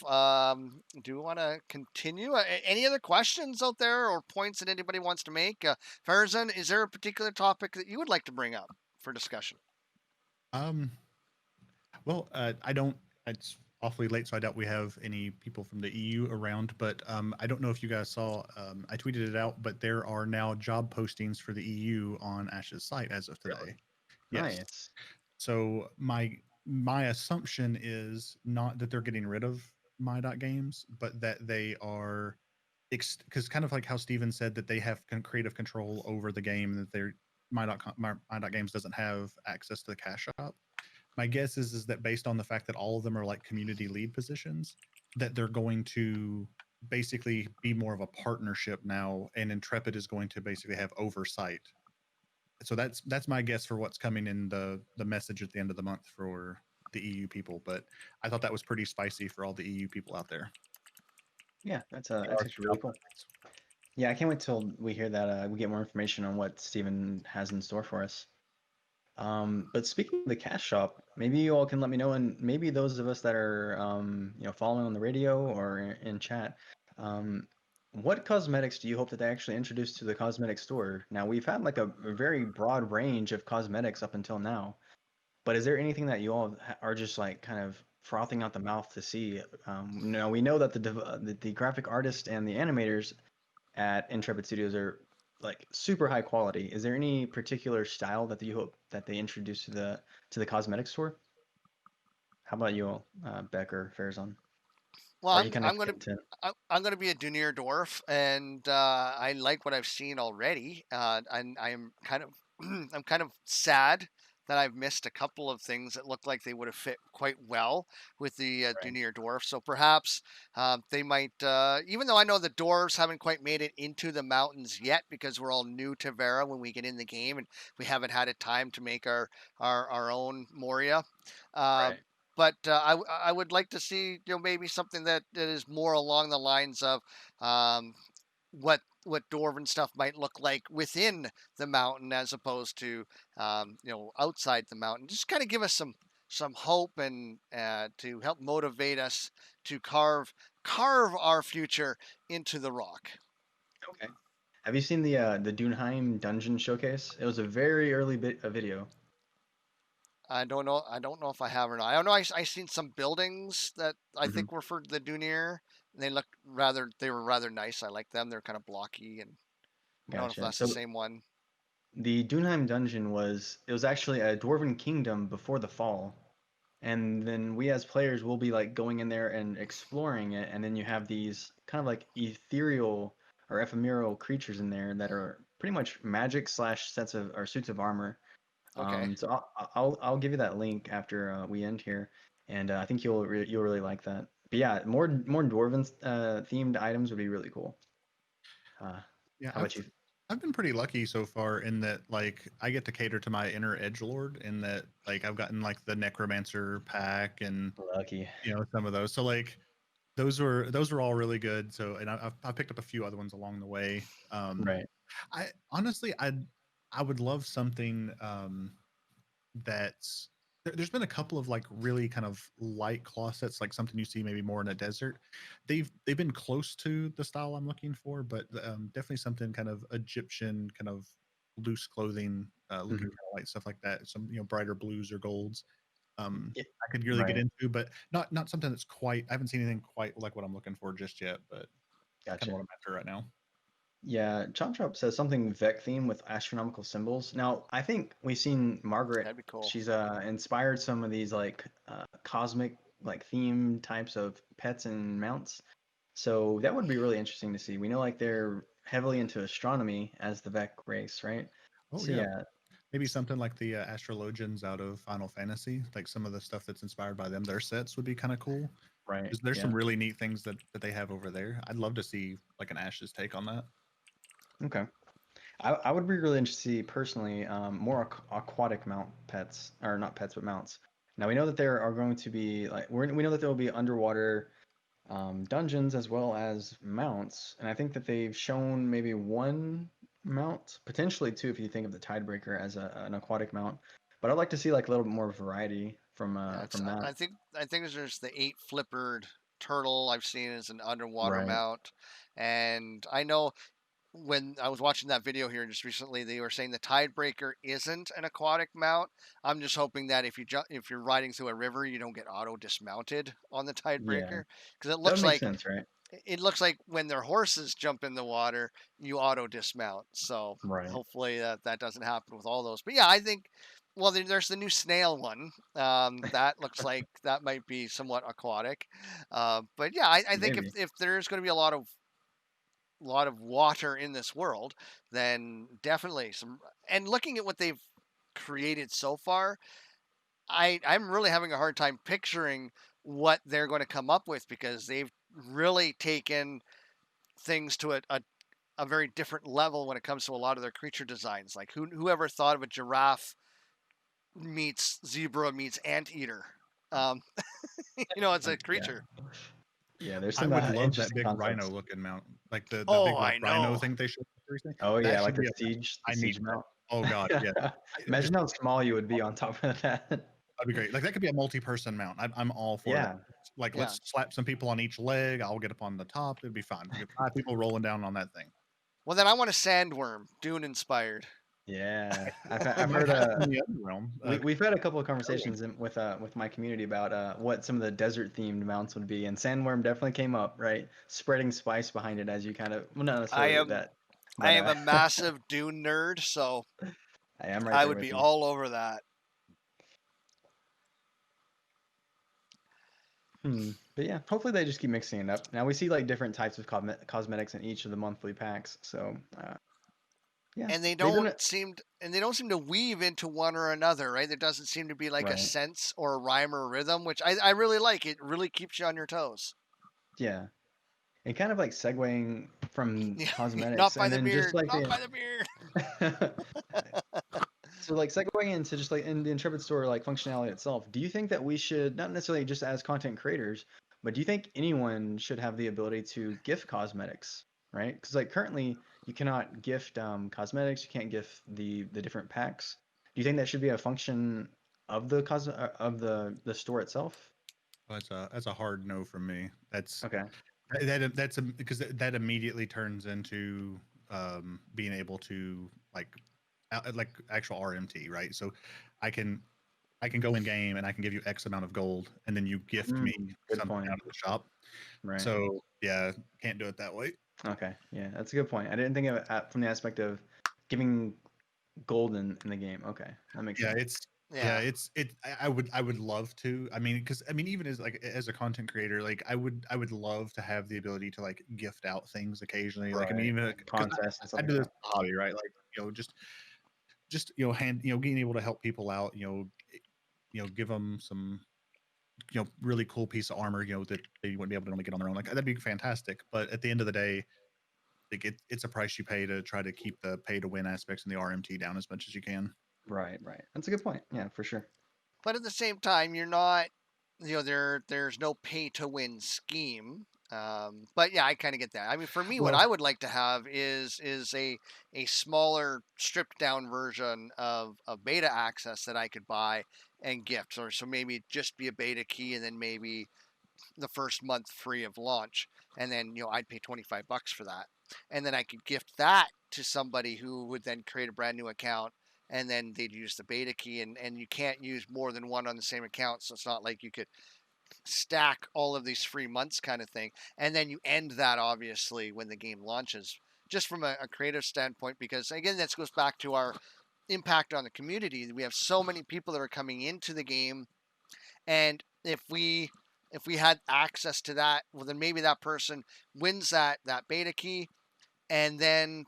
Do we want to continue? Any other questions out there or points that anybody wants to make? Farzan, is there a particular topic that you would like to bring up for discussion? Um, Well, I don't. It's awfully late, so I doubt we have any people from the EU around. But I don't know if you guys saw. I tweeted it out, but there are now job postings for the EU on Ash's site as of today. Really? Yes. Nice. So my assumption is not that they're getting rid of my.games, but that they are, because kind of like how Steven said that they have creative control over the game, and that they're my.games doesn't have access to the cash shop. My guess is that based on the fact that all of them are like community lead positions, that they're going to basically be more of a partnership now, and Intrepid is going to basically have oversight. So that's my guess for what's coming in the message at the end of the month for the EU people. But I thought that was pretty spicy for all the EU people out there. Yeah, that's actually really cool. Yeah, I can't wait till we hear that. We get more information on what Steven has in store for us. But speaking of the cash shop, maybe you all can let me know, and maybe those of us that are following on the radio or in chat, what cosmetics do you hope that they actually introduce to the cosmetic store? Now we've had like a very broad range of cosmetics up until now, but is there anything that you all are just like kind of frothing out the mouth to see? Now we know that the graphic artists and the animators at Intrepid Studios are like super high quality. Is there any particular style that you hope that they introduce to the cosmetic store? How about you all, Beck or Farazan? Well, Are you kind of I'm gonna content? I'm gonna be a Dunir dwarf, and I like what I've seen already. And I'm kind of I'm kind of sad that I've missed a couple of things that look like they would have fit quite well with the Right. Dunir dwarf. So perhaps they might, even though I know the dwarves haven't quite made it into the mountains yet because we're all new to Vera when we get in the game and we haven't had a time to make our own Moria. Uh, Right. but I would like to see maybe something that is more along the lines of um, what dwarven stuff might look like within the mountain as opposed to outside the mountain. Just kind of give us some hope and to help motivate us to carve our future into the rock. Okay. Have you seen the Dunheim dungeon showcase? It was a very early bit a video. I don't know. I don't know if I have or not. I don't know. I seen some buildings that I Hmm. think were for the Dunir. They looked They were rather nice. I like them. They're kind of blocky, and I don't know if Gotcha. that's the So same one. the Dunheim dungeon was actually a dwarven kingdom before the fall. And then we as players will be like going in there and exploring it, and then you have these kind of like ethereal or ephemeral creatures in there that are pretty much magic slash sets of or suits of armor. Okay. So I'll give you that link after we end here, and I think you'll really like that. But yeah, more dwarven themed items would be really cool. Yeah, How about you? I've been pretty lucky so far in that like I get to cater to my inner edgelord in that like I've gotten like the necromancer pack and Lucky. some of those. So like those were all really good. So and I've picked up a few other ones along the way. Right. I honestly I would love something that's there's been a couple of like really kind of light claw sets, like something you see maybe more in a desert. They've been close to the style I'm looking for, but definitely something kind of Egyptian, kind of loose clothing, looking Hmm. kind of light stuff like that. Some brighter blues or golds. Yeah, I could really get right. into, but not something that's quite. I haven't seen anything quite like what I'm looking for just yet, but kind of Gotcha. what I'm after right now. Yeah, Chop Chop says something Vec theme with astronomical symbols. Now, I think we've seen Margaret. That'd be cool. She's inspired some of these like cosmic like theme types of pets and mounts. So that would be really interesting to see. We know like they're heavily into astronomy as the Vec race, right? Oh So yeah, yeah, maybe something like the astrologians out of Final Fantasy, like some of the stuff that's inspired by them. Their sets would be kind of cool. right. There's Yeah. some really neat things that they have over there. I'd love to see like an Ash's take on that. Okay. I would be really interested to see personally more aquatic mount pets, or not pets, but mounts. Now we know that there are going to be like we know that there will be underwater dungeons as well as mounts, and I think that they've shown maybe one mount, potentially two, if you think of the Tidebreaker as an aquatic mount. But I'd like to see like a little bit more variety from that. I think there's the 8 flippered turtle I've seen as an underwater Right. mount, and I know when I was watching that video here just recently, they were saying the Tidebreaker isn't an aquatic mount. I'm just hoping that if you're riding through a river, you don't get auto dismounted on the Yeah, Tidebreaker, because that would make sense, right? it looks like when their horses jump in the water, you auto dismount. So Right. hopefully that doesn't happen with all those. But yeah, I think. Well, there's the new snail one. That looks like that might be somewhat aquatic. But yeah, I think Maybe. if there's going to be a lot of water in this world, then definitely some. And looking at what they've created so far, I'm really having a hard time picturing what they're going to come up with, because they've really taken things to a very different level when it comes to a lot of their creature designs. Like whoever thought of a giraffe meets zebra meets anteater? Um, it's a creature. Yeah, there's I some would love that interesting big concepts. rhino looking mount, like the Oh, big like I rhino know. thing they showed Thursday. Oh That yeah, should like be the a siege, I need that. mount. Oh god, yeah. Imagine how small you would be on top of that. That'd be great. Like that could be a multi-person mount. I'm all for that. Yeah, Like Yeah. let's slap some people on each leg. I'll get up on the top. It'd be fun. You get 5 people rolling down on that thing. Well, then I want a sandworm, Dune inspired. yeah. It I've might heard happen in the other realm. we've had a couple of conversations with my community about what some of the desert themed mounts would be, and sandworm definitely came up, right? Spreading spice behind it as you kind of, well, not I necessarily am that, I but am a massive Dune nerd, so I am right I there would with be you. all over that. But yeah, hopefully they just keep mixing it up. Now we see like different types of cosmetics in each of the monthly packs, so yeah, And they they've done don't it seem to weave into one or another, right? There doesn't seem to be like a right. sense or a rhyme or a rhythm, which I really like. It really keeps you on your toes. Yeah, and kind of like segueing from Yeah, not cosmetics, by and the then just beard, like not by the beard. so like segueing into just like in the Intrepid store like functionality itself. Do you think that we should, not necessarily just as content creators, but do you think anyone should have the ability to gift cosmetics? Right? Because like currently you cannot gift cosmetics, you can't gift the different packs. Do you think that should be a function of the store itself? That's a hard no from me. That's Okay. because that immediately turns into being able to like actual RMT, right? So I can go in game and I can give you X amount of gold, and then you gift me Good something point. out of the shop. Right. So yeah, can't do it that way. Okay. Yeah, that's a good point. I didn't think of it from the aspect of giving gold in the game. Okay, that makes Yeah, sense. I would love to. I mean, because I mean, even as a content creator, like I would love to have the ability to like gift out things occasionally. Like I mean, Right. even Contests and I stuff do like this that. hobby, right? Like just being able to help people out. Give them some really cool piece of armor. That they wouldn't be able to only get on their own. Like that'd be fantastic. But at the end of the day, like it's a price you pay to try to keep the pay to win aspects in the RMT down as much as you can. Right. That's a good point. Yeah, for sure. But at the same time, you're not, there's no pay to win scheme. But yeah, I kind of get that. I mean, for me, what Well, I would like to have is a smaller, stripped down version of beta access that I could buy and gift, or so maybe just be a beta key, and then maybe the first month free of launch, and then I'd pay $25 for that, and then I could gift that to somebody who would then create a brand new account, and then they'd use the beta key, and you can't use more than one on the same account, so it's not like you could stack all of these free months kind of thing, and then you end that obviously when the game launches. just from a creative standpoint, because again, this goes back to our impact on the community. We have so many people that are coming into the game, and if we had access to that, well, then maybe that person wins that beta key, and then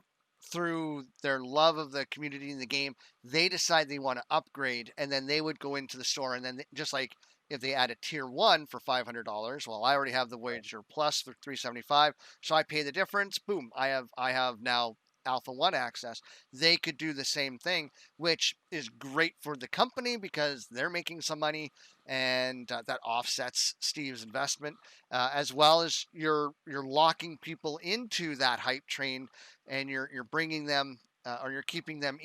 through their love of the community and the game, they decide they want to upgrade, and then they would go into the store, and then just like if they add a tier 1 for $500, well, I already have the Voyager Plus for $375, so I pay the difference. Boom, I have now Alpha 1 access. They could do the same thing, which is great for the company because they're making some money, and that offsets Steve's investment, as well as you're locking people into that hype train, and you're bringing them, or you're keeping them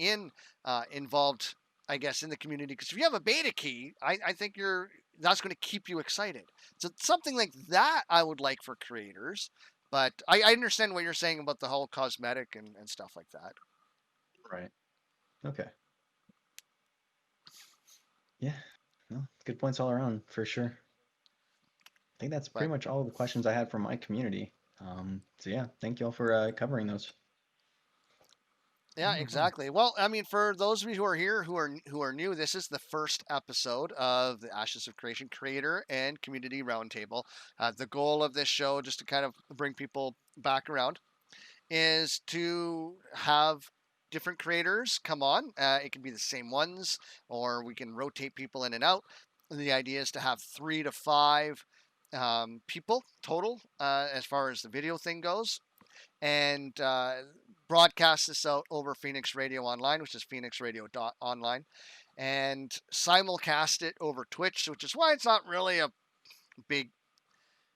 involved, I guess, in the community. Because if you have a beta key, I think that's going to keep you excited. So something like that I would like for creators. But I understand what you're saying about the whole cosmetic and stuff like that. Right. Okay. Yeah. No, good points all around for sure. I think that's pretty much all the questions I had from my community. So yeah, thank you all for covering those. Yeah, exactly. Well, I mean, for those of you who are here who are new, this is the first episode of the Ashes of Creation Creator and Community Roundtable. The goal of this show, just to kind of bring people back around, is to have different creators come on. It can be the same ones, or we can rotate people in and out. And the idea is to have 3 to 5 people total, as far as the video thing goes, and broadcast this out over Phoenix Radio Online, which is phoenixradio.online, and simulcast it over Twitch, which is why it's not really a big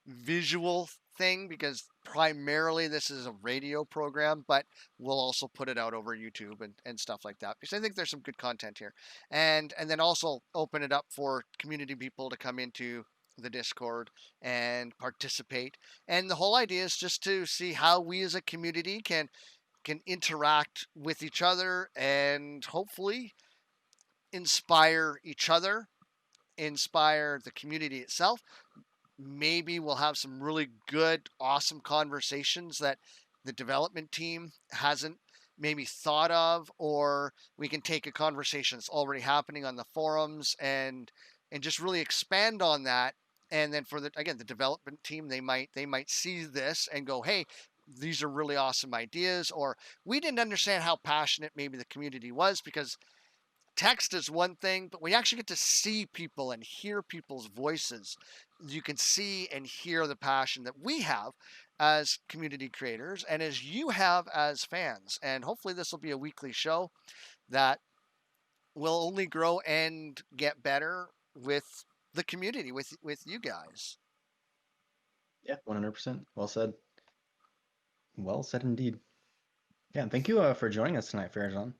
visual thing, because primarily this is a radio program, but we'll also put it out over YouTube and stuff like that, because I think there's some good content here, and then also open it up for community people to come into the Discord and participate. And the whole idea is just to see how we as a community can interact with each other, and hopefully inspire each other, inspire the community itself. Maybe we'll have some really good, awesome conversations that the development team hasn't maybe thought of, or we can take a conversation that's already happening on the forums and just really expand on that. And then for the development team, they might see this and go, hey, these are really awesome ideas, or we didn't understand how passionate maybe the community was, because text is one thing, but we actually get to see people and hear people's voices. You can see and hear the passion that we have as community creators, and as you have as fans. And hopefully this will be a weekly show that will only grow and get better with the community, with you guys. Yeah, 100%. Well said. Well said indeed. Yeah, and thank you for joining us tonight, Farazan.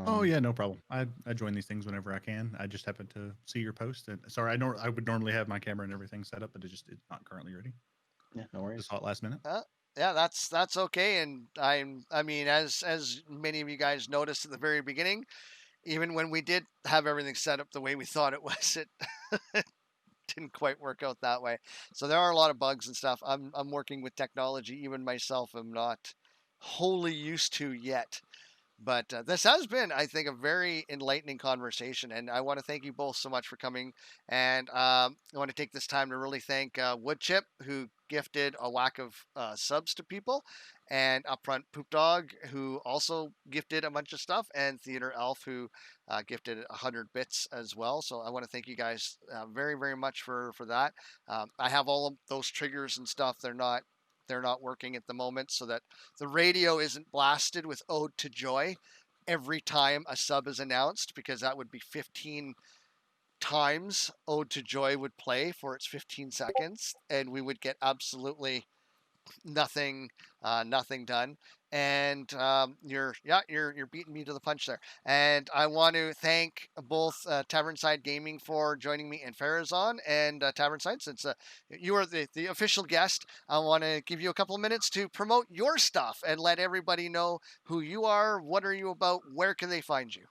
Oh yeah, no problem. I join these things whenever I can. I just happened to see your post. And sorry, I would normally have my camera and everything set up, but it's not currently ready. Yeah, no worries. Just hot last minute. Yeah, that's okay. And I mean, as many of you guys noticed at the very beginning, even when we did have everything set up the way we thought it was, it didn't quite work out that way. So there are a lot of bugs and stuff. I'm working with technology. Even myself, I'm not wholly used to yet. But this has been, I think, a very enlightening conversation, and I want to thank you both so much for coming. And I want to take this time to really thank Woodchip, who gifted a whack of subs to people, and Upfront Poop Dog, who also gifted a bunch of stuff, and Theater Elf, who gifted 100 bits as well. So I want to thank you guys very, very much for that. I have all of those triggers and stuff. They're not working at the moment, so that the radio isn't blasted with Ode to Joy every time a sub is announced, because that would be 15 times Ode to Joy would play for its 15 seconds, and we would get absolutely nothing done. And you're beating me to the punch there. And I want to thank both Tavernsidegaming for joining me, and Farazan and Tavernside, since you are the official guest. I want to give you a couple of minutes to promote your stuff and let everybody know who you are, what are you about, where can they find you.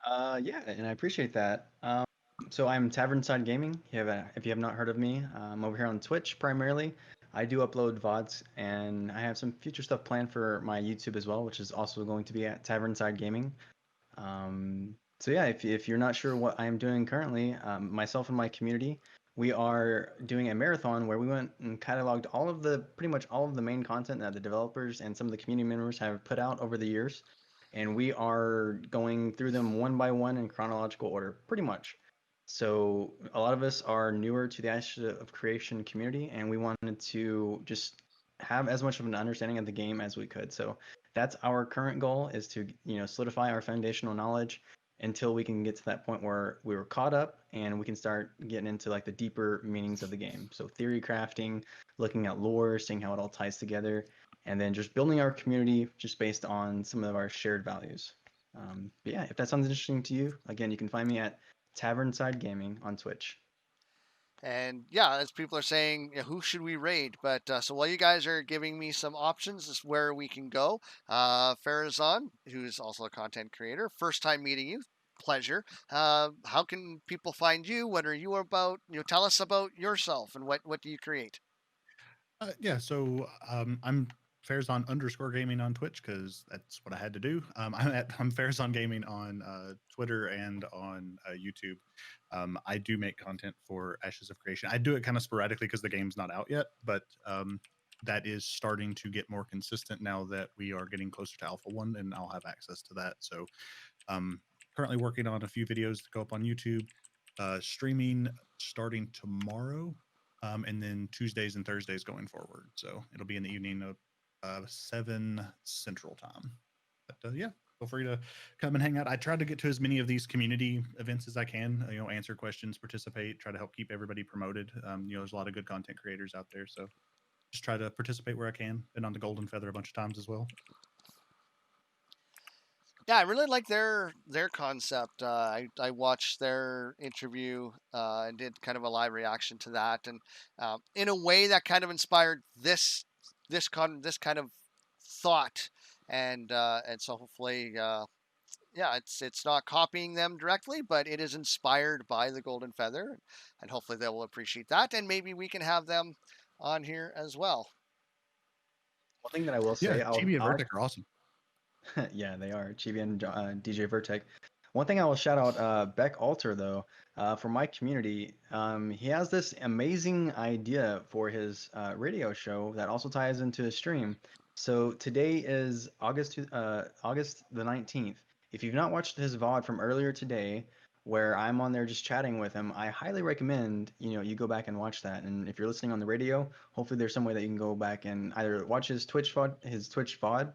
Yeah, and I appreciate that. So I'm Tavernside Gaming. If you have not heard of me, I'm over here on Twitch primarily. I do upload VODs, and I have some future stuff planned for my YouTube as well, which is also going to be at Tavernsidegaming. So yeah, if you're not sure what I'm doing currently, myself and my community, we are doing a marathon where we went and cataloged pretty much all of the main content that the developers and some of the community members have put out over the years, and we are going through them one by one in chronological order, pretty much. So a lot of us are newer to the Ashes of Creation community, and we wanted to just have as much of an understanding of the game as we could. So that's our current goal, is to solidify our foundational knowledge until we can get to that point where we were caught up and we can start getting into like the deeper meanings of the game. So theory crafting, looking at lore, seeing how it all ties together, and then just building our community just based on some of our shared values. But yeah, if that sounds interesting to you, again, you can find me at Tavernside Gaming on Twitch. And yeah, as people are saying, who should we raid? But so while you guys are giving me some options as where we can go, Farazan, who's also a content creator, first time meeting you, pleasure. How can people find you? What are you about? Tell us about yourself and what do you create? Yeah, so I'm Farazan_gaming on Twitch because that's what I had to do. I'm Farazan Gaming on Twitter and on YouTube. I do make content for Ashes of Creation. I do it kind of sporadically because the game's not out yet, but that is starting to get more consistent now that we are getting closer to Alpha 1 and I'll have access to that. So currently working on a few videos to go up on YouTube, streaming starting tomorrow. And then Tuesdays and Thursdays going forward. So it'll be in the evening of 7 Central Time. But yeah, feel free to come and hang out. I try to get to as many of these community events as I can. Answer questions, participate, try to help keep everybody promoted. There's a lot of good content creators out there, so just try to participate where I can. Been on the Golden Feather a bunch of times as well. Yeah, I really like their concept. I watched their interview and did kind of a live reaction to that, and in a way that kind of inspired this kind of thought, and so hopefully, yeah, it's not copying them directly, but it is inspired by the Golden Feather, and hopefully they will appreciate that, and maybe we can have them on here as well. One thing that I will Yeah, say, Chibi and Vertic are awesome. yeah, they are. Chibi and DJ Vertec. One thing I will shout out Beck Alter, though, for my community. He has this amazing idea for his radio show that also ties into his stream. So today is August the 19th. If you've not watched his VOD from earlier today, where I'm on there just chatting with him, I highly recommend you go back and watch that. And if you're listening on the radio, hopefully there's some way that you can go back and either watch his Twitch VOD,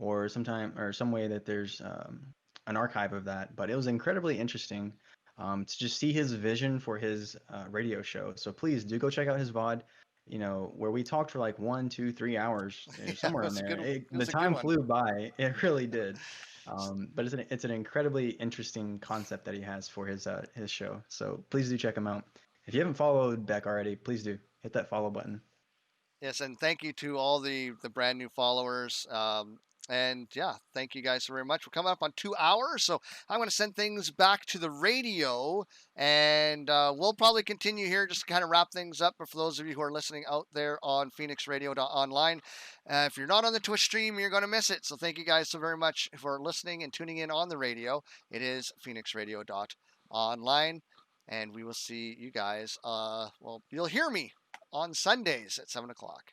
or some way that there's an archive of that. But it was incredibly interesting to just see his vision for his radio show. So please do go check out his VOD. Where we talked for like 1, 2, 3 hours, somewhere in there. The time flew by. It really did. But it's an incredibly interesting concept that he has for his show. So please do check him out. If you haven't followed Beck already, please do hit that follow button. Yes, and thank you to all the brand new followers. And yeah, thank you guys very much. We're coming up on 2 hours, so I'm going to send things back to the radio, and we'll probably continue here just to kind of wrap things up. But for those of you who are listening out there on phoenixradio.online, if you're not on the Twitch stream, you're going to miss it. So thank you guys so very much for listening and tuning in on the radio. It is phoenixradio.online, and we will see you guys. Well, you'll hear me on Sundays at 7 o'clock.